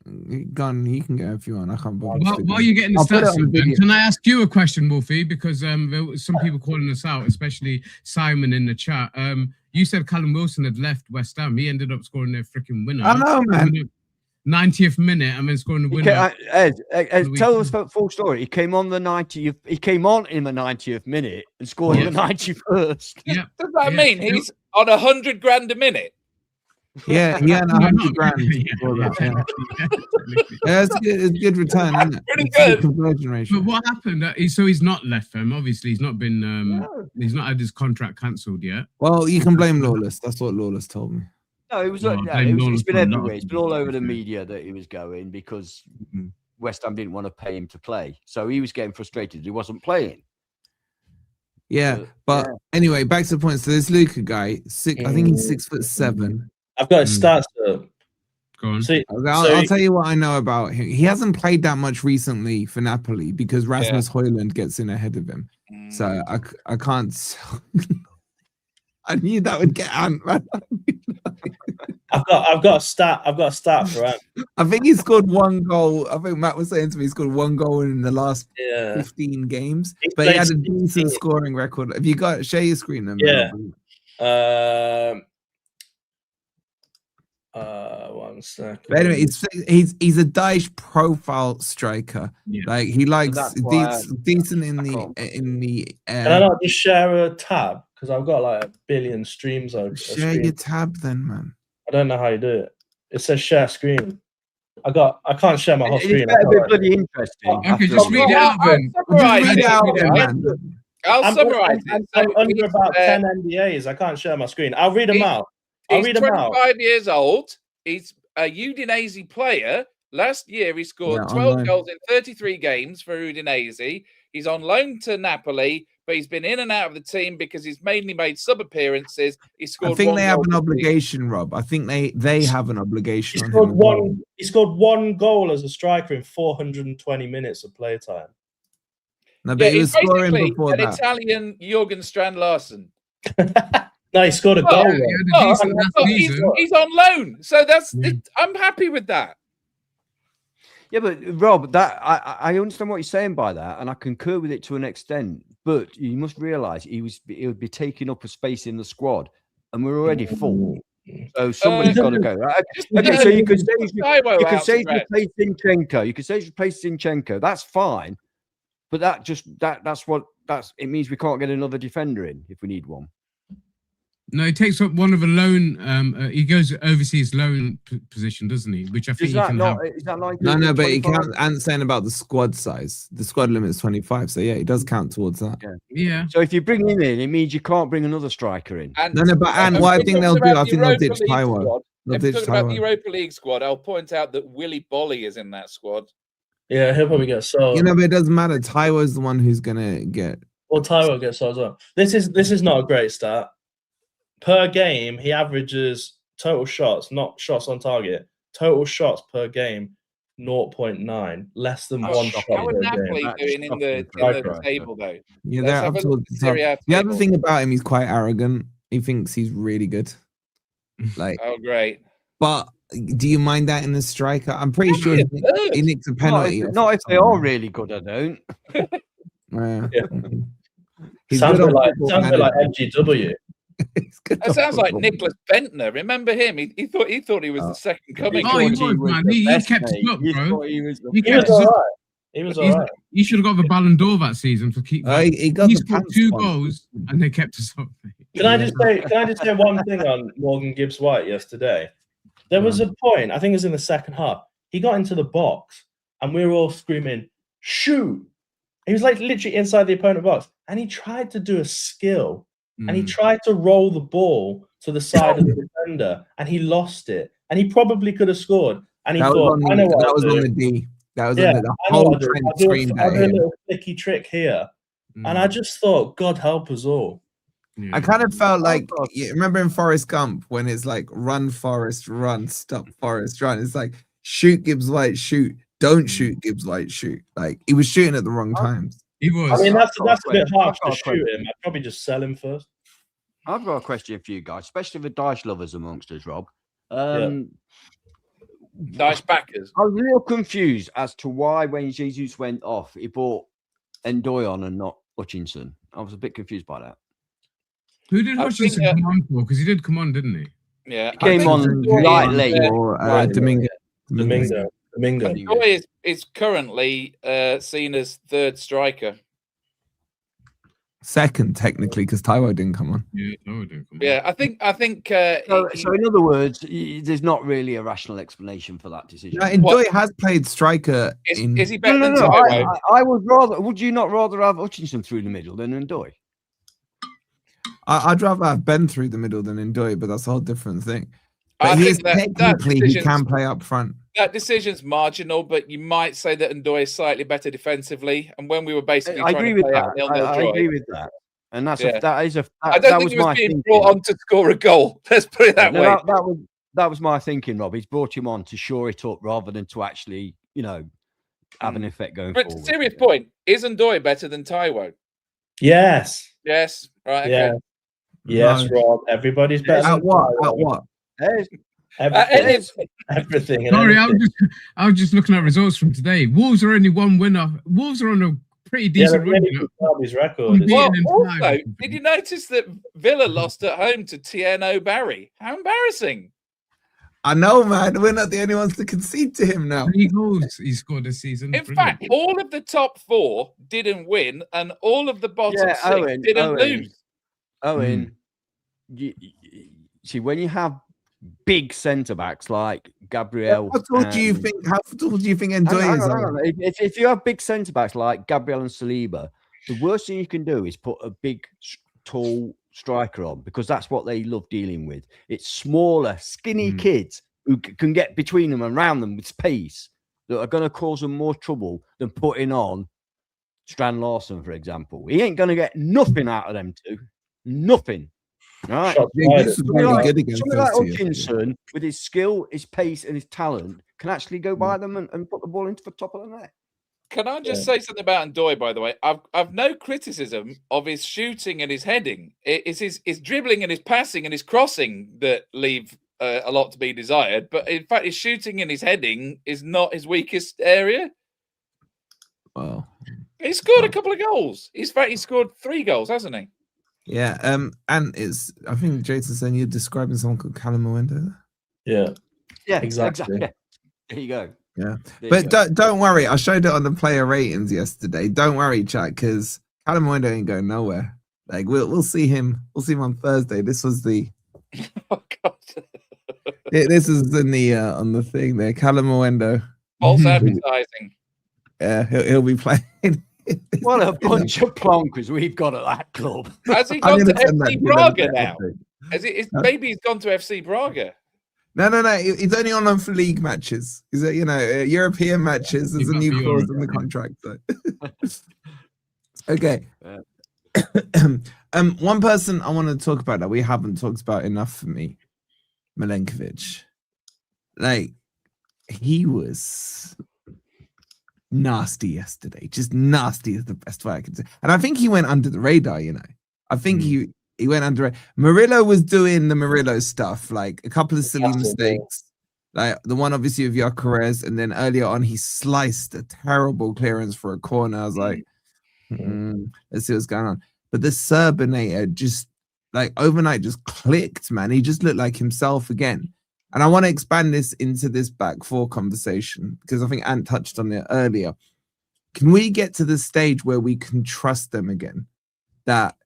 you can go if you want. I can't bother. While you're getting the stats, can I ask you a question, Wolfie? Because there were some people calling us out, especially Simon in the chat. You said Callum Wilson had left West Ham. He ended up scoring their freaking winner. I know, man. 90th minute and then scoring the winner. Ed, tell us the full story. He came on the 90th. He came on in the 90th minute and scored in the 91st. Yeah. Does that mean he's on 100 grand a minute? Yeah, he had 100 grand. It's a good return, isn't it? Pretty good. Conversion ratio. But what happened? So he's not left them. Obviously, he's not been. He's not had his contract cancelled yet. Well, you can blame Lawless. That's what Lawless told me. No, it's been everywhere. It's been all over the media that he was going because West Ham didn't want to pay him to play. So he was getting frustrated. He wasn't playing. But anyway, back to the point. So this Luca guy, I think he's 6'7". I've got his stats up. Go on. See, I'll tell you what I know about him. He hasn't played that much recently for Napoli because Rasmus Højlund gets in ahead of him. So I can't. I knew that would get Ant, man. I've got a stat for Ant. I think he scored 1 goal. I think Matt was saying to me he scored 1 goal in the last 15 games. But he had a decent scoring record. Have you got share your screen then? Yeah. 1 second. But anyway, he's a Dyche profile striker. Yeah. Like he likes decent in the Can I not just share a tab? Because I've got like 1 billion streams over. Share your tab then, man. I don't know how you do it. It says share screen. I can't share my whole screen. It's better bloody interesting. Okay, just read it out then. I'll summarize it. I'm under about 10 NDAs. I can't share my screen. I'll read them out. He's 25 years old. He's a Udinese player. Last year, he scored 12 goals in 33 games for Udinese. He's on loan to Napoli, but he's been in and out of the team because he's mainly made sub-appearances. He scored. I think they have an obligation, Rob. I think they have an obligation. He scored 1 goal as a striker in 420 minutes of playtime. No, but he was scoring before an that. Italian Jürgen Strand Larsen. No, he scored a goal. He's on loan, so I'm happy with that. Yeah, but Rob, I understand what you're saying by that, and I concur with it to an extent. But you must realise he would be taking up a space in the squad, and we're already full. So somebody's got to go. Right? Okay, so you could say he's replaced Zinchenko. You could say he's replaced Zinchenko. That's fine, but it means we can't get another defender in if we need one. No, he takes up one of a loan. He goes overseas loan position, doesn't he? Which I think he can have. Is that like No, but he can't. And saying about the squad size, the squad limit is 25. So yeah, he does count towards that. Yeah. So if you bring him in, it means you can't bring another striker in. And what I think they'll do, I think they'll ditch Taiwan. If we're talking about the Europa League squad, I'll point out that Willy Bolly is in that squad. Yeah, he'll probably get sold. But it doesn't matter. Taiwo's the one who's gonna get. Well, Taiwo gets sold as well. This is not a great stat. Per game, he averages total shots, not shots on target. Total shots per game, 0.9, less than one shot How per are Napoli game. doing in the table though? Yeah, they're up towards the top. The other thing about him, he's quite arrogant. He thinks he's really good. Like, oh great. But Do you mind that in the striker? I'm pretty sure he nicked a penalty. Not if they are really good, I don't. Sounds a bit like MGW. That sounds like Nicholas Bentner. Remember him? He thought he was the second coming. Oh, he was, man. He kept it up, bro. He was all right. He should have got the Ballon d'Or that season for keep. He scored 2 goals and they kept us up. Can I just say one thing on Morgan Gibbs-White yesterday? There was a point, I think it was in the second half. He got into the box and we were all screaming, "Shoot!" He was like literally inside the opponent box, and he tried to do a skill, and he tried to roll the ball to the side of the defender, and he lost it. And he probably could have scored. And he thought, "I know what that was on the D. That was on the whole Trent screen. I'll do a little flicky trick here." And I just thought, God help us all. I kind of felt like, you remember in Forrest Gump when it's like run Forrest, run, stop Forrest, run. It's like shoot Gibbs-White, shoot. Don't shoot Gibbs-White, shoot. Like he was shooting at the wrong times. He was. I mean, that's a bit harsh to shoot him. I'd probably just sell him first. I've got a question for you guys, especially the Dyche lovers amongst us, Rob. Dyche backers. I was real confused as to why when Jesus went off, he brought Ndoye on and not Hutchinson. I was a bit confused by that. Who did Hutchinson come on for? Because he did come on, didn't he? Yeah, he came on lightly. Domingo. Ndoye is currently seen as third striker. Second, technically, because Taiwo didn't come on. Yeah, Taiwo didn't come on. Yeah, I think. So, in other words, there's not really a rational explanation for that decision. No, Ndoye has played striker. Is he better than No. Taiwo? I would rather. Would you not rather have Hutchinson through the middle than Ndoye? I'd rather have Ben through the middle than Ndoye, but that's a whole different thing. But he can play up front. That decision's marginal, but you might say that Ndoye is slightly better defensively. And when we were basically I agree with that. I agree with that. And I don't think he was being brought on to score a goal. Let's put it that way. That was my thinking, Rob. He's brought him on to shore it up rather than to actually, have an effect going forward. But serious point, is Ndoye better than Taiwo? Yes. Yes. Right. Yeah. Okay. Yes, Rob. Everybody's better. At what? Everything. Sorry, I was just looking at results from today. Wolves are only one winner. Wolves are on a pretty decent run. Record. Well, also, did you notice that Villa lost at home to TNO Barry? How embarrassing! I know, man. We're not the only ones to concede to him now. 3 goals he scored this season. In fact, all of the top 4 didn't win, and all of the bottom 6 didn't lose. Owen, see, when you have big centre backs like Gabriel, how tall do you think Ndoye is? If you have big centre backs like Gabriel and Saliba, the worst thing you can do is put a big, tall striker on, because that's what they love dealing with. It's smaller, skinny kids who can get between them and around them with space that are going to cause them more trouble than putting on Strand Larson, for example. He ain't going to get nothing out of them two. Nothing. Right. This is really good against somebody like Hutchinson, with his skill, his pace, and his talent, can actually go by them and put the ball into the top of the net. Can I just say something about Ndoye, by the way? I've no criticism of his shooting and his heading. It's his dribbling and his passing and his crossing that leave a lot to be desired. But in fact, his shooting and his heading is not his weakest area. Wow. He scored a couple of goals. He scored 3 goals, hasn't he? Yeah, and I think Jason saying you're describing someone called Callum Mwenda. Yeah, exactly. Yeah. There you go. Yeah, but don't worry. I showed it on the player ratings yesterday. Don't worry, chat, because Callum Mwenda ain't going nowhere. Like we'll see him. We'll see him on Thursday. This was the. Oh God. This is in the on the thing there. Callum Mwenda. False advertising. Yeah, he'll be playing. What a bunch of plonkers we've got at that club. Has he gone to FC Braga now? Maybe he's gone to FC Braga. No. He's only on for league matches. He's European matches. There's a new clause in the contract. So. Okay. One person I want to talk about that we haven't talked about enough for me, Milenkovic. Like, he was nasty yesterday. Just nasty is the best way I can say. And I think he went under the radar, I think he went under it. Murillo was doing the Murillo stuff, like a couple of silly mistakes. Like the one obviously of Gyökeres, and then earlier on he sliced a terrible clearance for a corner. I was like, let's see what's going on. But the Serbinator just like overnight just clicked, man. He just looked like himself again. And I want to expand this into this back four conversation because I think Ant touched on it earlier. Can we get to the stage where we can trust them again? That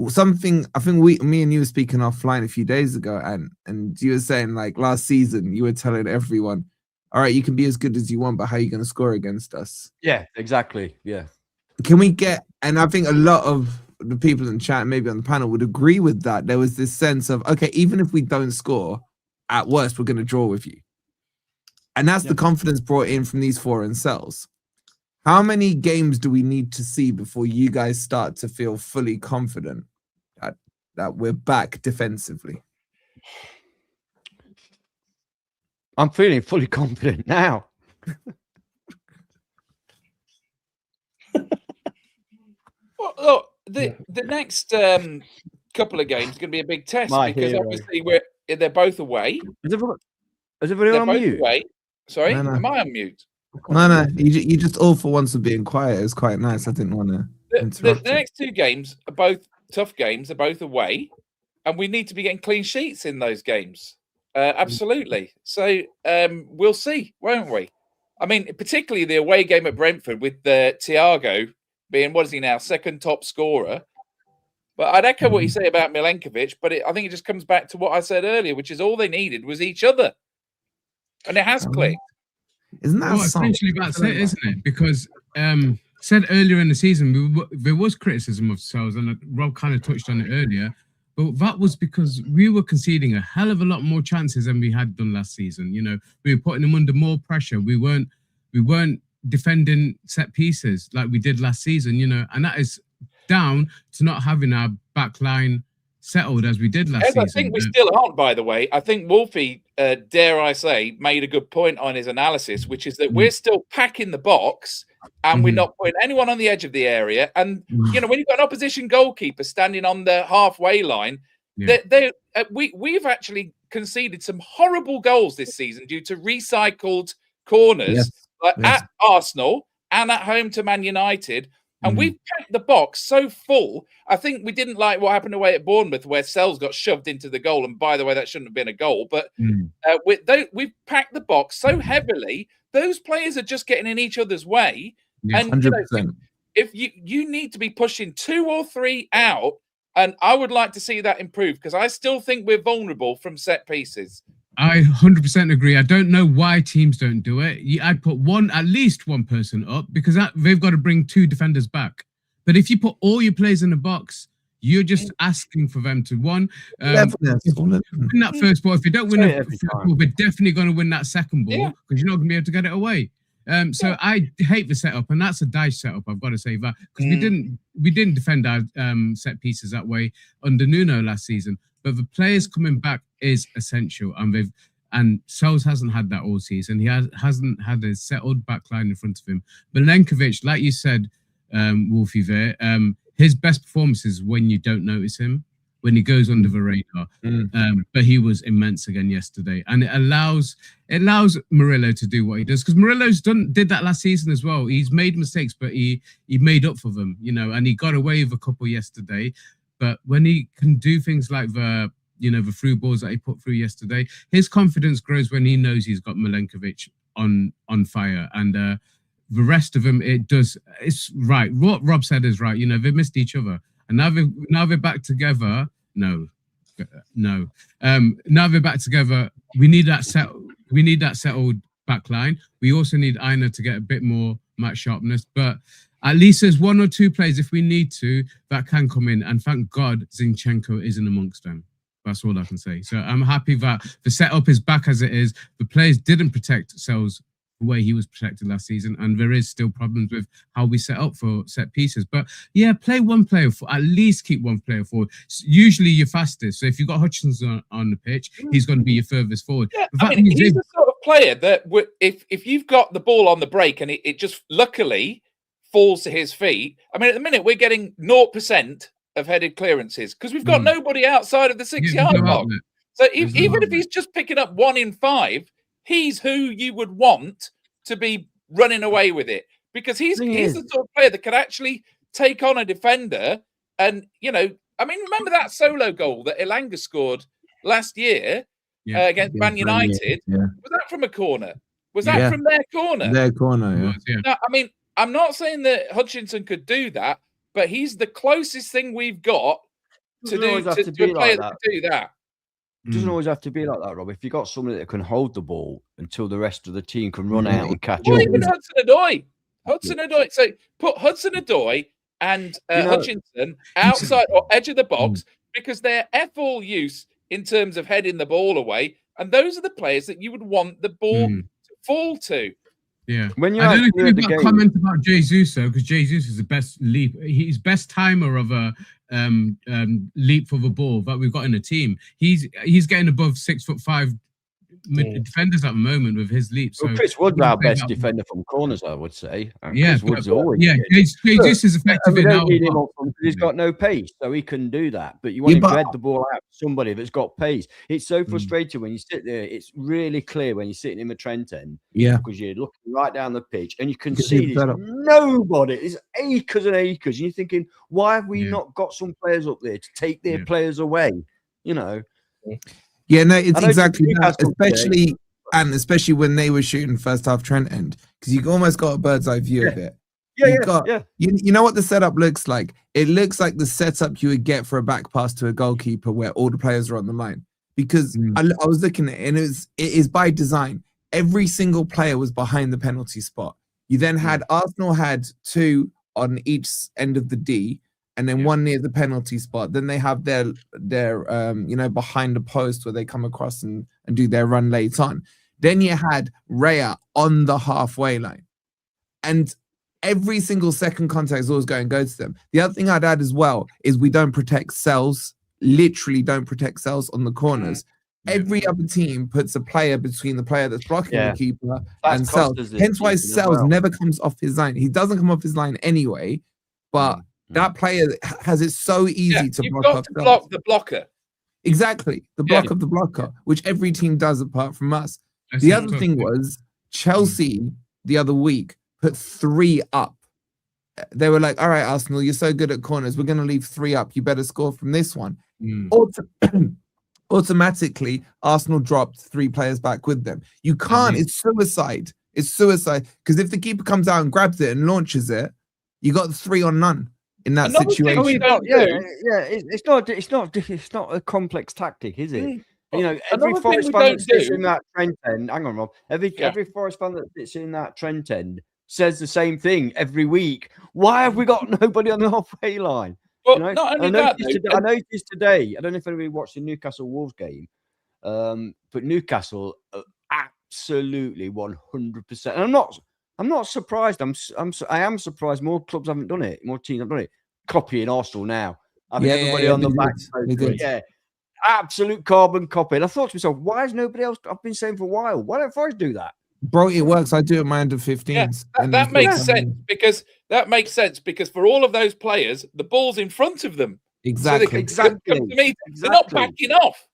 something I think me and you were speaking offline a few days ago, and you were saying like last season you were telling everyone, all right, you can be as good as you want, but how are you going to score against us? Yeah, exactly. Yeah. Can we get, and I think a lot of the people in chat, maybe on the panel, would agree with that. There was this sense of, okay, even if we don't score, at worst, we're going to draw with you. And that's the confidence brought in from these foreign Sels. How many games do we need to see before you guys start to feel fully confident that we're back defensively? I'm feeling fully confident now. Well, look, the next couple of games are going to be a big test because obviously they're both away. Is everybody on mute? Away. Sorry, No. Am I on mute? No. You just all for once for being quiet. It's quite nice. I didn't want to interrupt. The next two games are both tough games. They're both away, and we need to be getting clean sheets in those games. Absolutely. So we'll see, won't we? I mean, particularly the away game at Brentford with Thiago being, what is he now, second top scorer. But I'd echo what you say about Milenkovic, but I think it just comes back to what I said earlier, which is all they needed was each other. And it has clicked. Isn't that essentially that's it, isn't it? Because said earlier in the season, there was criticism of Sels, and Rob kind of touched on it earlier, but that was because we were conceding a hell of a lot more chances than we had done last season. You know, we were putting them under more pressure. We weren't defending set pieces like we did last season, you know, and that is down to not having our backline settled as we did last season. I think we still aren't, by the way. I think Wolfie, dare I say, made a good point on his analysis, which is that we're still packing the box and we're not putting anyone on the edge of the area. And, you know, when you've got an opposition goalkeeper standing on the halfway line, we've actually conceded some horrible goals this season due to recycled corners at Arsenal and at home to Man United. And we've packed the box so full. I think we didn't like what happened away at Bournemouth, where Sels got shoved into the goal. And by the way, that shouldn't have been a goal. But we've packed the box so heavily, those players are just getting in each other's way. Yeah, and 100%. You know, if you need to be pushing 2 or 3 out, and I would like to see that improve because I still think we're vulnerable from set pieces. I 100% agree. I don't know why teams don't do it. I'd put at least one person up because they've got to bring 2 defenders back. But if you put all your players in the box, you're just asking for them to win that first ball. If you don't win the first ball, we're definitely going to win that second ball because you're not going to be able to get it away. So I hate the setup, and that's a Dyche setup. I've got to say that because we didn't defend our set pieces that way under Nuno last season. But the players coming back is essential, and Sels hasn't had that all season. He hasn't had a settled backline in front of him. Milenkovic, like you said, Wolfie, there, his best performance is when you don't notice him, when he goes under the radar. But he was immense again yesterday, and it allows Murillo to do what he does because Murillo's did that last season as well. He's made mistakes, but he made up for them, you know, and he got away with a couple yesterday. But when he can do things like the through balls that he put through yesterday, his confidence grows when he knows he's got Milenkovic on fire. And the rest of them, it does. It's right. What Rob said is right. You know, they missed each other, and now they're back together. No. Now they're back together. We need that settled backline. We also need Aina to get a bit more match sharpness, but at least there's 1 or 2 players, if we need to, that can come in. And thank God Zinchenko isn't amongst them. That's all I can say. So I'm happy that the setup is back as it is. The players didn't protect Sels the way he was protected last season. And there is still problems with how we set up for set pieces. But yeah, play one player at least keep one player forward. Usually you're fastest. So if you've got Hutchinson on the pitch, he's going to be your furthest forward. Yeah, I mean, he's the sort of player that if you've got the ball on the break and it just luckily falls to his feet. I mean, at the minute, we're getting 0% of headed clearances because we've got nobody outside of the 6-yard box. So even if he's just picking up 1 in 5, he's who you would want to be running away with it, because he's the sort of player that could actually take on a defender. And, I mean, remember that solo goal that Elanga scored last year against Man United? Was that from a corner? Was that from their corner? Their corner, yeah. No, I mean, I'm not saying that Hutchinson could do that, but he's the closest thing we've got to do to a player that could do that. It doesn't always have to be like that, Rob. If you've got somebody that can hold the ball until the rest of the team can run out and catch up. Even Hudson-Odoi. So put Hudson-Odoi and Hutchinson outside or edge of the box, because they're all use in terms of heading the ball away. And those are the players that you would want the ball to fall to. Yeah. I don't know if you've got a comment about Jesus, though, because Jesus is the best leap. He's best timer of a leap for the ball that we've got in the team. He's getting above 6'5" defenders at the moment with his leap. So Chris Wood's our best defender from corners, I would say. Jesus is effective in our. He's got no pace, so he can do that. But you want him to head the ball out to somebody that's got pace. It's so frustrating when you sit there. It's really clear when you're sitting in the Trent end, because you're looking right down the pitch and you can see there's nobody. There's acres and acres, and you're thinking, why have we not got some players up there to take their players away? Yeah, no, it's exactly that. Especially when they were shooting first half Trent end, because you almost got a bird's eye view of it. You know what the setup looks like? It looks like the setup you would get for a back pass to a goalkeeper where all the players are on the line. Because I was looking at it, and it is by design. Every single player was behind the penalty spot. You then had Arsenal had 2 on each end of the D, and then 1 near the penalty spot. Then they have their behind the post where they come across and do their run late on. Then you had Raya on the halfway line. And every single second contact is always go to them. The other thing I'd add as well is we don't protect Sels, literally don't protect Sels on the corners. Every other team puts a player between the player that's blocking the keeper and Sels. Hence why Sels never comes off his line. He doesn't come off his line anyway, but that player has it so easy to block the blocker. Exactly. The block of the blocker, which every team does apart from us. The other thing was Chelsea the other week put 3 up. They were like, all right, Arsenal, you're so good at corners. We're going to leave 3 up. You better score from this one. Automatically, Arsenal dropped 3 players back with them. You can't. It's suicide. It's suicide. Because if the keeper comes out and grabs it and launches it, you got 3 on none. In that situation, it's not a complex tactic, is it? Every Forest fan that sits in that Trent end, hang on, Rob. Every Forest fan that sits in that Trent end says the same thing every week. Why have we got nobody on the halfway line? Well, not only I noticed today. I don't know if anybody watched the Newcastle Wolves game, but Newcastle absolutely 100%. And I'm not surprised. I am surprised more clubs haven't done it. More teams haven't done it. Copying Arsenal now. Everybody on the back. Absolute carbon copy. And I thought to myself, why has nobody else? I've been saying for a while. Why don't Forest do that? Bro, it works. I do it my under 15s. That makes sense because for all of those players, the ball's in front of them. Exactly. So they're not backing off.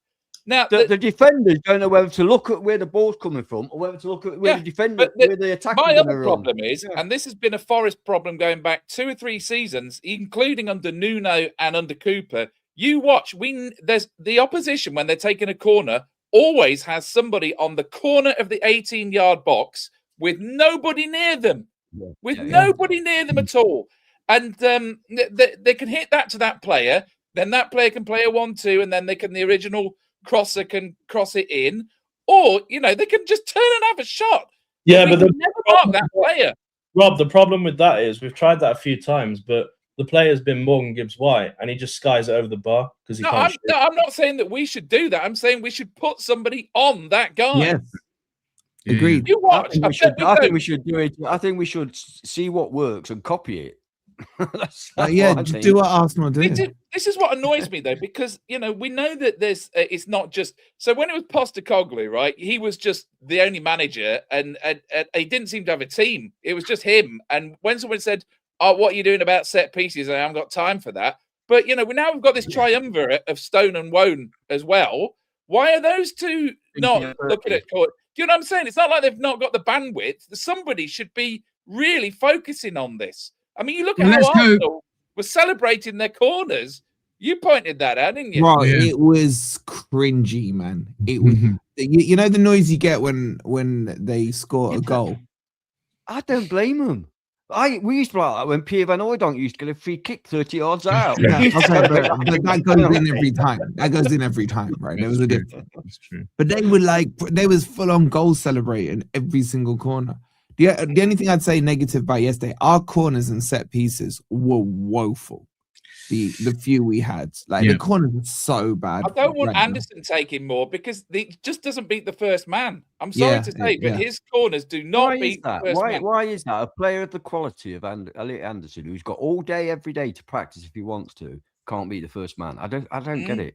Now the defenders don't know whether to look at where the ball's coming from or whether to look at where the defender, where the attack. My other problem is, and this has been a Forest problem going back 2 or 3 seasons, including under Nuno and under Cooper. You watch, there's the opposition when they're taking a corner always has somebody on the corner of the 18-yard box with nobody near them, nobody near them at all, and they can hit that to that player. Then that player can play a 1-2, and then the original crosser can cross it in, or they can just turn and have a shot. Yeah, but never mark that player. Rob, the problem with that is we've tried that a few times, but the player's been Morgan Gibbs-White, and he just skies it over the bar because he can't. I'm not saying that we should do that. I'm saying we should put somebody on that guy. Yes, agreed. You watch. I think we should do it. I think we should see what works and copy it. Do what Arsenal do. This is what annoys me though, because we know that it's not just. So when it was Postecoglou, right? He was just the only manager, and he didn't seem to have a team. It was just him. And when someone said, "Oh, what are you doing about set pieces?" I haven't got time for that. But we've got this triumvirate of Stone and Wone as well. Why are those two not looking at? Do you know what I'm saying? It's not like they've not got the bandwidth. Somebody should be really focusing on this. I mean, you look at how Arsenal were celebrating their corners. You pointed that out, didn't you? Bro, it was cringy, man. It was. You know the noise you get when they score a goal. I don't blame them. We used to be like that when Pierre Van Hooijdonk used to get a free kick 30 yards out. But that goes in every time. That goes in every time, right? There was a difference. That's true. But they was full on goal celebrating every single corner. The only thing I'd say negative about yesterday, our corners and set pieces were woeful. The few we had, the corners were so bad. I don't want Anderson taking more because it just doesn't beat the first man. I'm sorry to say, but his corners do not beat the first man. Why is that? A player of the quality of Elliot Anderson, who's got all day, every day to practice if he wants to, can't beat the first man. I don't get it.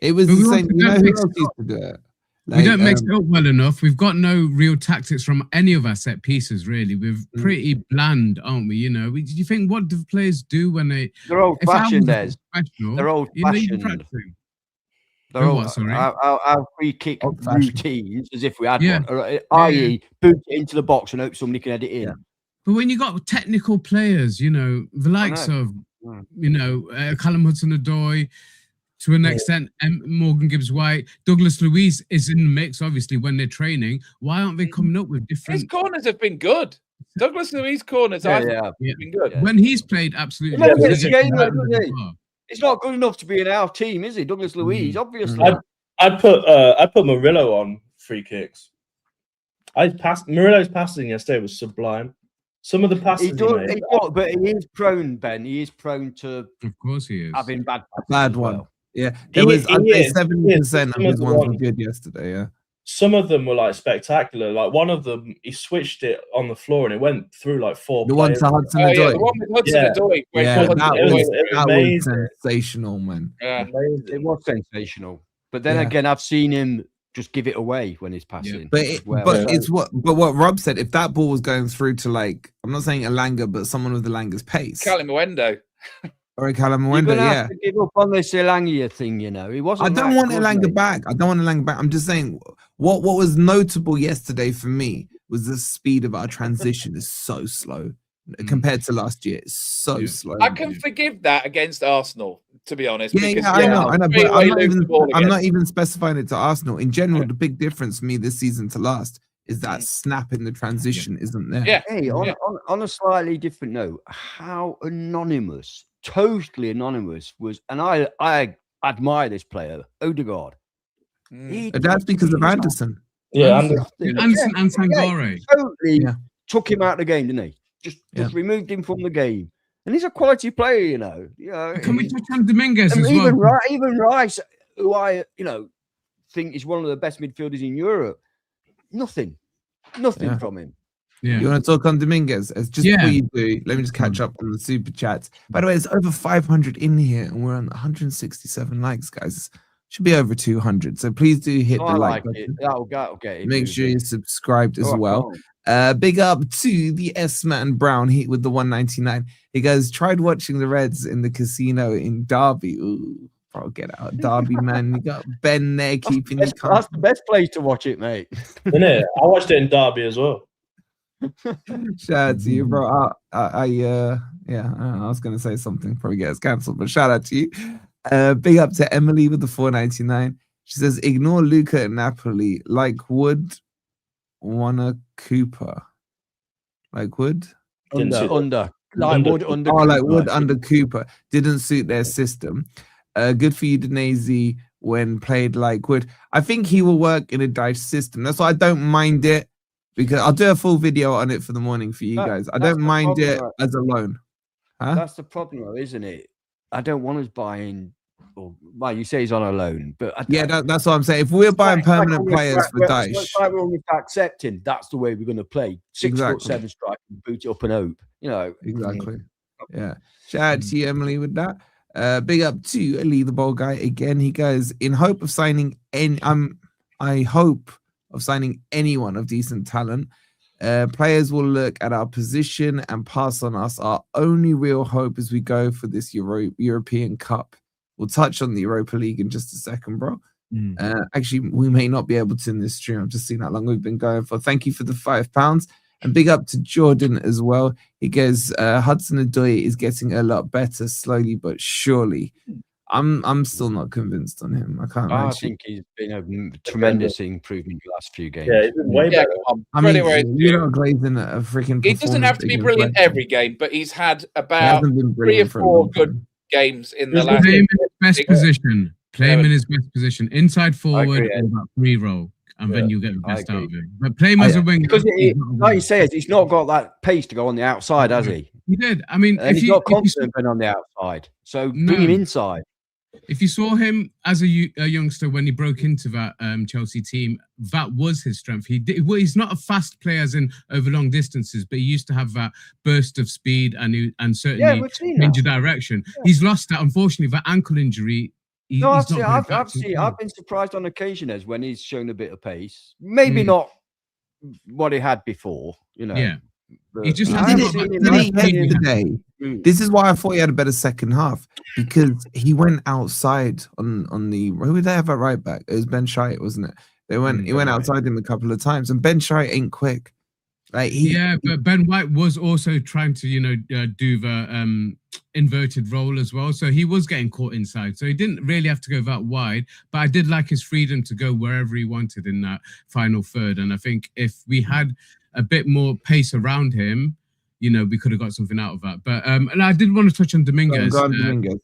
It was the same. You know who else used to do it? We don't mix it up well enough. We've got no real tactics from any of our set pieces, really. We're pretty bland, aren't we? You know, do you think what do players do when they're old-fashioned? They're old-fashioned. They're all our free kick routines as if we had one, i.e., boot it into the box and hope somebody can head it in. Yeah. But when you got technical players, you know, the likes of, Callum Hudson-Odoi, to an extent, Morgan Gibbs-White, Douglas Luiz is in the mix, obviously, when they're training. Why aren't they coming up with different... His corners have been good. Douglas Luiz corners have been good. When he's played, absolutely. It's not good enough to be in our team, is he? Douglas Luiz, obviously. I put Murillo on free kicks. Murillo's passing yesterday was sublime. Some of the passes but he is prone, Ben. He is prone to... Of course he is. Having bad one. Well. Yeah, there was, I'd say 70% of his ones were good yesterday, yeah. Some of them were like spectacular. Like one of them, he switched it on the floor and it went through like four. The one to Hudson-Odoi. The one with Hudson-Odoi. That was sensational, man. Yeah, it was sensational. But then again, I've seen him just give it away when he's passing. Yeah. But what Rob said, if that ball was going through to I'm not saying Elanga, but someone with Elanga's pace. Callum Mwendo. Or Callum Mwendo, have to give up on this Elanga thing, you know. He wasn't. I don't want Elanga back. I'm just saying what was notable yesterday for me was the speed of our transition is so slow compared to last year. It's so slow. I can forgive that against Arsenal, to be honest. I know. But I'm not even specifying it to Arsenal. In general, the big difference for me this season to last is that snap in the transition isn't there. Yeah. Hey, on a slightly different note, how anonymous, totally anonymous was, and I admire this player, Odegaard. That's because of Anderson. Yeah, Anderson and Sangare. Totally took him out of the game, didn't he? Just removed him from the game. And he's a quality player, you know. Can we touch on Dominguez as well? Even Rice, who I, think is one of the best midfielders in Europe. Nothing from him. Yeah. You want to talk on Dominguez? Before you do, let me just catch up on the super chats. By the way, it's over 500 in here, and we're on 167 likes, guys. Should be over 200. So please do hit the like button. That'll get it. Make sure you're subscribed as well. Big up to the S-Man Brown with the 199. He goes, tried watching the Reds in the casino in Derby. Ooh, bro, get out. Derby, man. You got Ben there keeping you calm. That's the best place to watch it, mate. Isn't it? I watched it in Derby as well. Shout out to you, bro. I was going to say something, probably get us cancelled, but shout out to you. Big up to Emily with the 499. She says, ignore Luca at Napoli. Like Wood, Wanna Cooper. Like Wood? Under. Like Wood under Cooper. Didn't suit their system. Good for you, Udinese, when played like Wood. I think he will work in a Dyche system. That's why I don't mind it, because I'll do a full video on it for the morning for you guys. I don't mind it as a loan. Huh? That's the problem, though, isn't it? I don't want us buying. Well, you say he's on a loan, but that's what I'm saying. If we're buying permanent players for Dyche, it's like we're accepting that's the way we're going to play. 6'7" strike, boot it up and hope. Exactly. Yeah. Shout out to you, Emily, with that. Big up to Ali, the ball guy. Again, he goes, in hope of signing I hope of signing anyone of decent talent. Players will look at our position and pass on us. Our only real hope as we go for this European Cup. We'll touch on the Europa League in just a second, bro. Actually, we may not be able to in this stream. I've just seen how long we've been going for. Thank you for the £5. And big up to Jordan as well. He goes, Hudson-Odoi is getting a lot better slowly but surely. I'm still not convinced on him. I think he's been a tremendous improvement the last few games. Yeah, he's been way better. I mean, you're not glazing a freaking. He doesn't have to be brilliant every game, but he's had about 3 or 4 good games in the last. Play him in his best position. Play him in his best position. Inside forward or that free roll. And then you get the best out of him. But play him as a winger. Because, like he says, he's not got that pace to go on the outside, has he? He did. I mean, and he's not confident on the outside. So bring him inside. If you saw him as a youngster when he broke into that Chelsea team, that was his strength. He's not a fast player as in over long distances, but he used to have that burst of speed and certainly change of direction. Yeah. He's lost that, unfortunately, that ankle injury. I've been surprised on occasion as when he's shown a bit of pace. Maybe not what he had before, you know. Yeah. He just today. This is why I thought he had a better second half, because he went outside on the. Who would they have at right back? It was Ben Shite, wasn't it? He went outside him a couple of times, and Ben Shite ain't quick. Like but Ben White was also trying to, do the inverted role as well. So he was getting caught inside. So he didn't really have to go that wide. But I did like his freedom to go wherever he wanted in that final third. And I think if we had a bit more pace around him, we could have got something out of that. But and I did want to touch on Dominguez. Dominguez.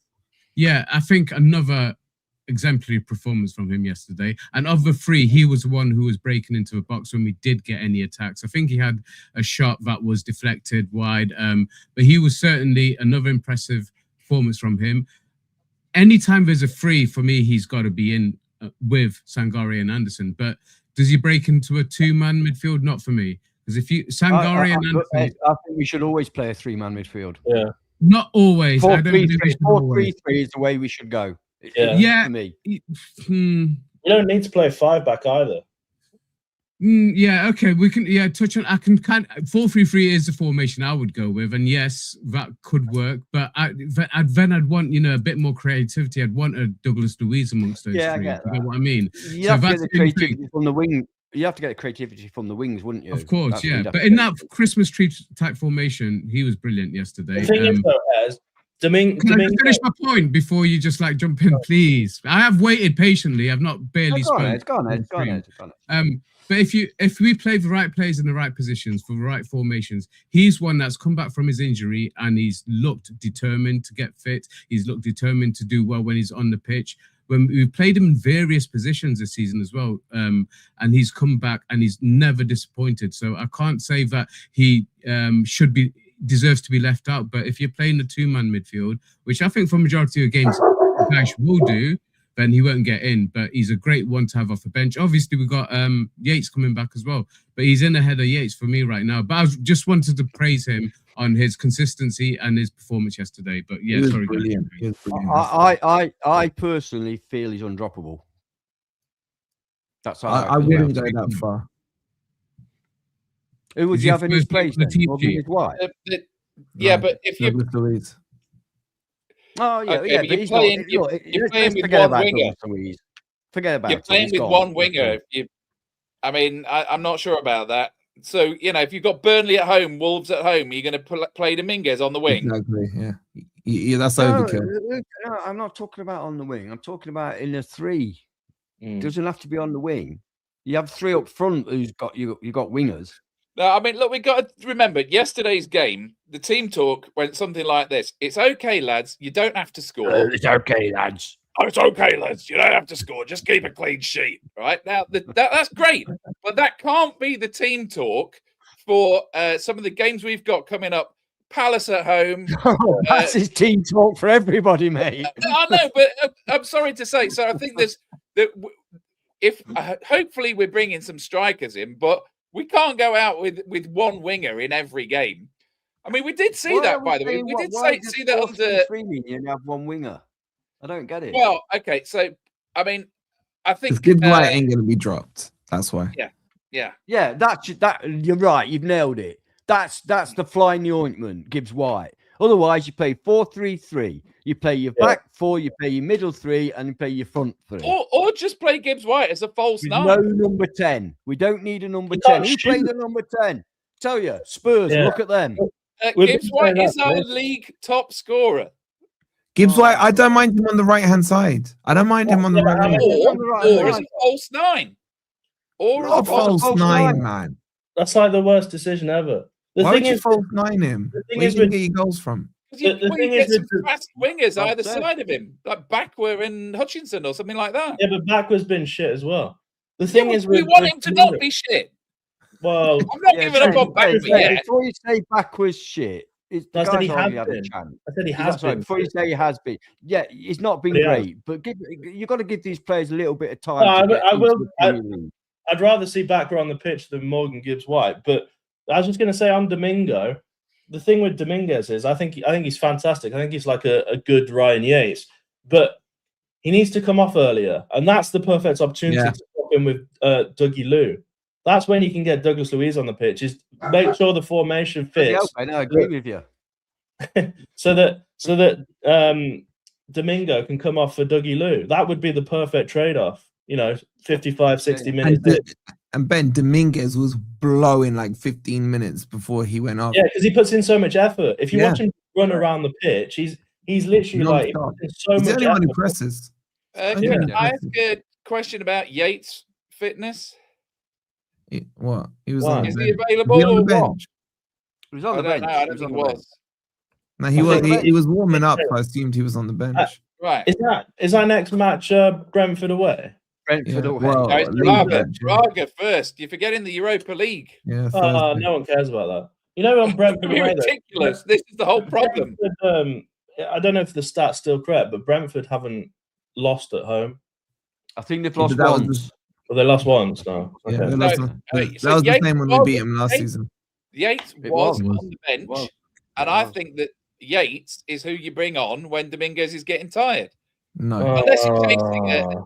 Yeah, I think another exemplary performance from him yesterday. And of the three, he was the one who was breaking into the box when we did get any attacks. I think he had a shot that was deflected wide, but he was certainly another impressive performance from him. Anytime there's a free, for me, he's got to be in with Sangare and Anderson. But does he break into a two-man midfield? Not for me. Because if you Sangare and Anderson, I think we should always play a three-man midfield. Yeah, not always. 4-3-3 is the way we should go. Yeah. For me. You don't need to play 5-back either. Yeah, okay. We can touch on. I can 4-3-3 is the formation I would go with, and yes, that could work. But then I'd want a bit more creativity. I'd want a Douglas Luiz amongst those three. You know what I mean? You have to get the creativity from the wing. You have to get the creativity from the wings, wouldn't you? Of course, But in that Christmas tree type formation, he was brilliant yesterday. The thing is, though, can I finish my point before you just jump in, please? I have waited patiently. I've not barely spoken. Go on. But if we play the right players in the right positions for the right formations, he's one that's come back from his injury and he's looked determined to get fit. He's looked determined to do well when he's on the pitch. When we've played him in various positions this season as well, and he's come back and he's never disappointed. So I can't say that he deserves to be left out. But if you're playing the two-man midfield, which I think for majority of games Dash will do, then he won't get in. But he's a great one to have off the bench. Obviously, we've got Yates coming back as well, but he's in ahead of Yates for me right now. But I just wanted to praise him on his consistency and his performance yesterday. But yeah, sorry. Brilliant. I personally feel he's undroppable. That's how I wouldn't go that far. Who would you have in his place? But if you you're playing with one winger. Forget about you're playing with one winger. I'm not sure about that. So if you've got Burnley at home, Wolves at home, you're going to play Dominguez on the wing. Exactly. Yeah, that's overkill. No, I'm not talking about on the wing. I'm talking about in a three. Doesn't have to be on the wing. You have three up front who's got you got wingers. No, look, we've got to remember yesterday's game, the team talk went something like this. It's okay, lads. You don't have to score. It's okay, lads. It's okay, lads. You don't have to score. Just keep a clean sheet. Right? Now, that's great. But that can't be the team talk for some of the games we've got coming up. Palace at home. That's his team talk for everybody, mate. I know, but I'm sorry to say. So I think hopefully we're bringing some strikers in, but we can't go out with one winger in every game. We did see that, by the way. We did see that under. You have one winger. I don't get it. Well, okay, so I think Gibbs White ain't going to be dropped. That's why. Yeah. That you're right. You've nailed it. That's the fly in the ointment. Gibbs White. Otherwise, you play 4-3-3. You play your back four, you play your middle three, and you play your front three. Or just play Gibbs White as a false With 9. no number 10. We don't need a number 10. Who played the number 10? Tell you, Spurs. Look at them. Gibbs White is our league top scorer. Gibbs White, I don't mind him on the right-hand side. I don't mind him on the right hand. Or as a false 9. Or as a false 9, man. That's like the worst decision ever. Why would you false 9 him? Where do you get your goals from? You get some fast wingers either side of him, like Backward and Hutchinson or something like that. Yeah, but Backward's been shit as well. The thing is, we want him to not be shit. Well, I'm not giving up on Backward yet. Before you say Backward's shit, I said he has been. I said he has been. Before you say he has been, yeah, he's not been great, but you've got to give these players a little bit of time. I'd rather see Backward on the pitch than Morgan Gibbs White. But I was just going to say on Domingo. The thing with Dominguez is I think he's fantastic. I think he's like a good Ryan Yates, but he needs to come off earlier, and that's the perfect opportunity to swap in with Dougie Lou. That's when you can get Douglas Luiz on the pitch. Is make sure the formation fits. I agree with you. so that Domingo can come off for Dougie Lou. That would be the perfect trade-off. 55, 60 minutes. And Ben, Dominguez was blowing like 15 minutes before he went off. Yeah, because he puts in so much effort. If you watch him run around the pitch, he's literally like so much effort. Only presses. Can I ask a question about Yates' fitness? What? He was Is he available on the bench? He was on the bench. I don't think he was. No, he was warming up. I assumed he was on the bench. Right. Is our next match Brentford away? Brentford away. Well, Braga first. You're forgetting the Europa League. Yeah. No one cares about that. On Brentford away, ridiculous. This is the whole problem. I don't know if the stat's still correct, but Brentford haven't lost at home. I think they've lost once. Well, they lost once now. Okay. Yeah, that was the same when we beat him last season. Yates was on the bench, and I think that Yates is who you bring on when Dominguez is getting tired. No, unless you're chasing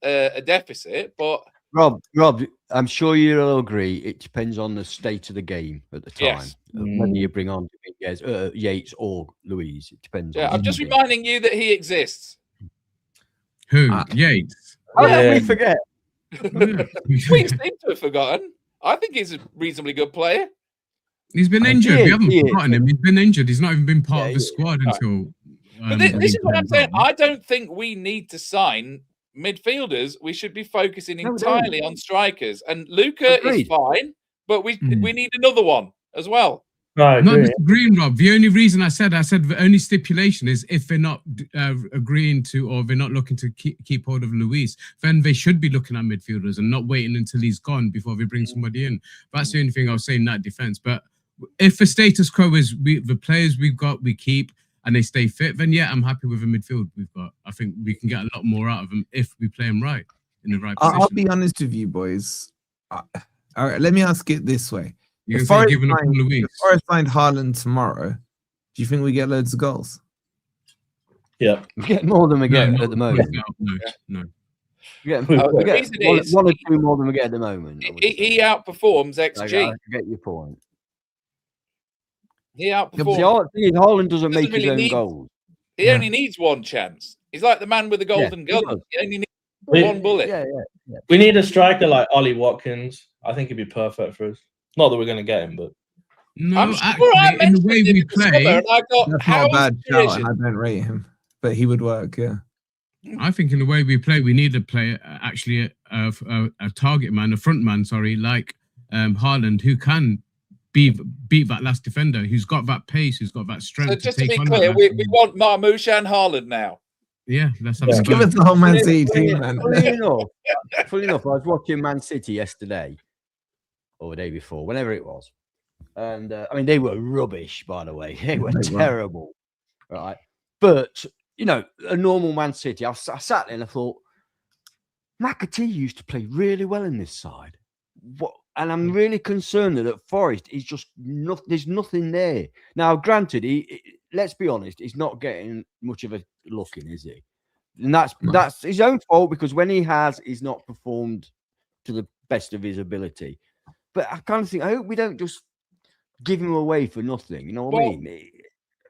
a deficit. But Rob, I'm sure you'll agree. It depends on the state of the game at the time. Whether you bring on Yates or Louise, it depends. Yeah, I'm just reminding you that he exists. Who? Yates? How did we forget? We seem to have forgotten. I think he's a reasonably good player. He's been injured. We haven't forgotten him. He's been injured. He's not even been part of the squad until. But this is what I'm saying. I don't think we need to sign midfielders. We should be focusing entirely on strikers. And Luca is fine, but we need another one as well. Not disagreeing, Rob. The only reason I said the only stipulation is if they're not agreeing to, or they're not looking to keep hold of Luis, then they should be looking at midfielders and not waiting until he's gone before they bring somebody in. That's the only thing I'll say in that defense. But if the status quo is the players we've got, we keep, and they stay fit, then I'm happy with the midfield we've got. I think we can get a lot more out of them if we play them right, in the right position. I'll be honest with you, boys. All right, let me ask it this way. If Forest signed Haaland tomorrow, do you think we get loads of goals? Yeah. We get more than we get at the moment. No. We get one or two more than we get at the moment. He outperforms XG. I get your point. He outperforms. Haaland doesn't make his own goals. He only needs one chance. He's like the man with the golden gun. He only needs one bullet. Yeah. We need a striker like Ollie Watkins. I think he'd be perfect for us. Not that we're going to get him, but no, actually, in the way we play, that's not a bad shout. I don't rate him, but he would work. Yeah, I think in the way we play, we need to play actually a target man, a front man. Sorry, like Haaland, who can beat that last defender, who's got that pace, who's got that strength. So just to be clear, we want Marmoush and Haaland now. Yeah, let's have give us the whole Man City team, man. Fully enough, I was watching Man City yesterday. Or the day before, whenever it was. And they were rubbish, by the way. They were terrible. Right. But, a normal Man City, I sat there and I thought, McAtee used to play really well in this side. And I'm really concerned that at Forest, he's just there's nothing there. Now, granted, let's be honest, he's not getting much of a look in, is he? And that's his own fault, because when he has, he's not performed to the best of his ability. But I kind of think, I hope we don't just give him away for nothing. You know what I mean?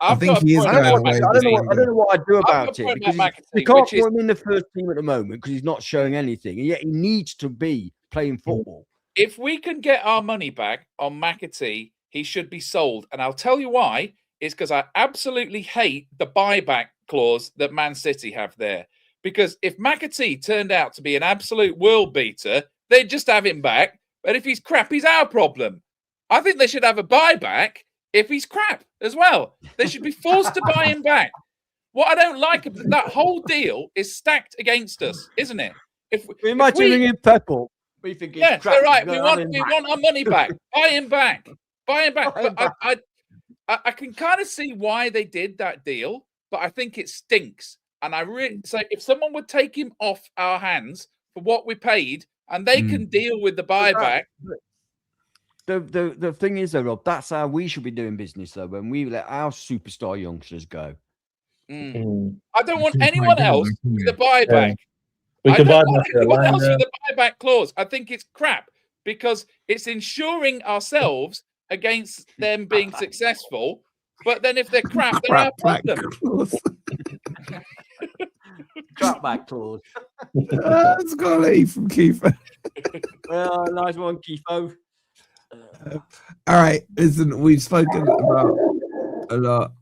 I think he is going away. I don't know what I'd do about it, because we can't put him in the first team at the moment because he's not showing anything, and yet he needs to be playing football. If we can get our money back on McAtee, he should be sold. And I'll tell you why. It's because I absolutely hate the buyback clause that Man City have there. Because if McAtee turned out to be an absolute world beater, they'd just have him back. But if he's crap, he's our problem. I think they should have a buyback if he's crap as well. They should be forced to buy him back. What I don't like about that whole deal is stacked against us, isn't it? Imagine ringing Pep up. We think he's crap. They're right. We want our money back. Buy him back. Buy him back. But I can kind of see why they did that deal, but I think it stinks. And I really so if someone would take him off our hands for what we paid, and they can deal with the buyback. The thing is, though, Rob, that's how we should be doing business, though, when we let our superstar youngsters go. I don't want anyone else with the buyback. We can buy anyone else with the buyback clause. I think it's crap because it's ensuring ourselves against them being successful. But then if they're crap, they're our problem. Crap back clause. It's got an E from Kiefer. Well, nice one, Kifo. All right, listen, we've spoken about a lot,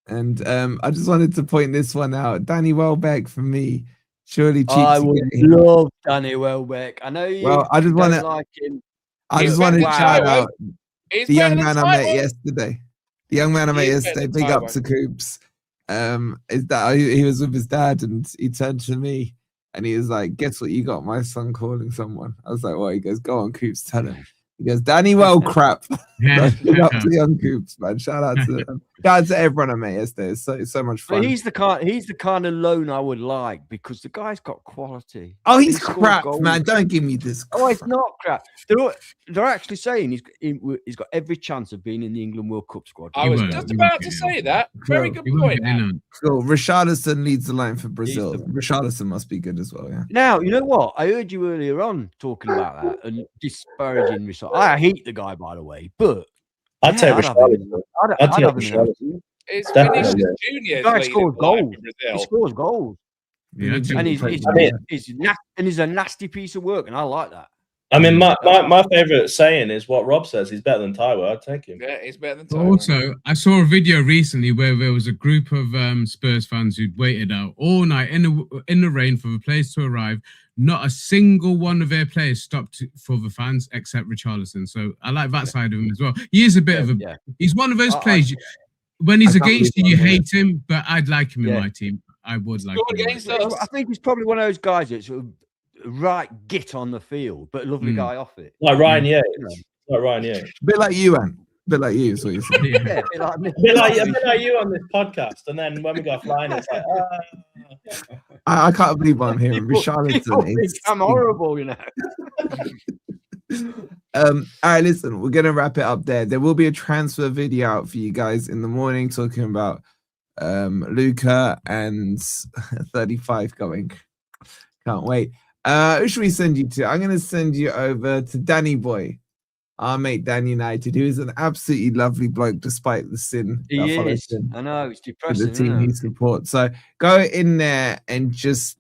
and I just wanted to point this one out. Danny Welbeck for me, surely. I would love Danny Welbeck. I know you. Well, I just want to like him. I just want to shout out the young man I met yesterday. The young man I met yesterday. Big up to Coops. Is that he was with his dad and he turned to me and he was like, "Guess what? You got my son calling someone." I was like, "What?" He goes, "Go on, Coops, tell him." He goes, "Danny, well, crap." Big up to the young Coops, man. Shout out to them. Shout out to everyone I met yesterday. It's so much fun. But he's the kind of loan I would like because the guy's got quality. Oh, he's crap, man. Don't give me this. Oh, it's not crap. They're actually saying he's got every chance of being in the England World Cup squad. I was just about to say that. Very good point. Cool. Richarlison leads the line for Brazil. Richarlison must be good as well, yeah. Now, you know what? I heard you earlier on talking about that and disparaging Richarlison. I hate the guy, by the way, but I'd take Richarlison. It's Vinicius Junior. The guy scores goals. He scores goals. Yeah, and he's a nasty piece of work, and I like that. I mean, my favourite saying is what Rob says. He's better than Taiwo. I'd take him. Yeah, he's better than Taiwo. Also, I saw a video recently where there was a group of Spurs fans who'd waited out all night in the rain for the players to arrive. Not a single one of their players stopped for the fans except Richarlison. So I like that side of him as well. He is a bit of a. Yeah. He's one of those players. When he's against you, you hate him, but I'd like him in my team. I would like him. I think he's probably one of those guys that's sort of right git on the field, but a lovely guy off it. Like Ryan Yates. Like Ryan Yates. A bit like you, Ant. A bit like you, is what you're saying. Yeah, a bit like you on this podcast. And then when we go flying, it's like, I can't believe what I'm hearing. Richarlison. I'm horrible, you know. All right, listen, we're gonna wrap it up there. There will be a transfer video out for you guys in the morning talking about Luca and 35 going. Can't wait. Who should we send you to? I'm gonna send you over to Danny Boy, our mate Dan United, who is an absolutely lovely bloke despite the sin. He is. I know, it's depressing. The team he supports. So go in there and just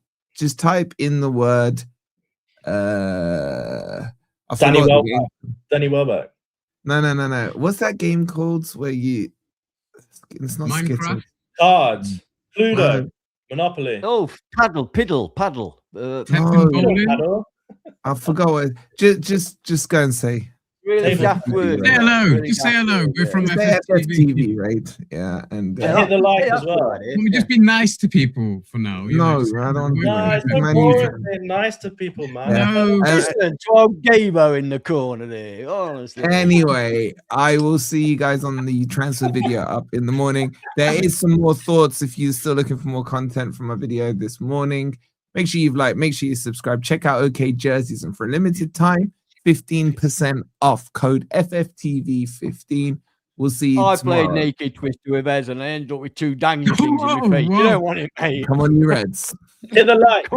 type in the word Danny Welbeck. Danny Welbeck. No. What's that game called where you? It's not Minecraft. Cards. Cluedo. Monopoly. Oh, paddle. I forgot what. Just go and say. Really daft word. Say hello. Really just say hello. We're from FFTV, right? Yeah, and hit the like as well. Can we just be nice to people for now? No, I don't. No, it's not boring being nice to people, man. No, listen to old Gabo in the corner there. Honestly. Anyway, I will see you guys on the transfer video up in the morning. There is some more thoughts if you're still looking for more content from my video this morning. Make sure you've liked, make sure you subscribe. Check out OK Jerseys, and for a limited time, 15% off. Code FFTV15. We'll see you tomorrow. I played naked twister with Ez and I ended up with 2 dangling things in my face. You don't want it, mate. Come on, you Reds. Hit the like.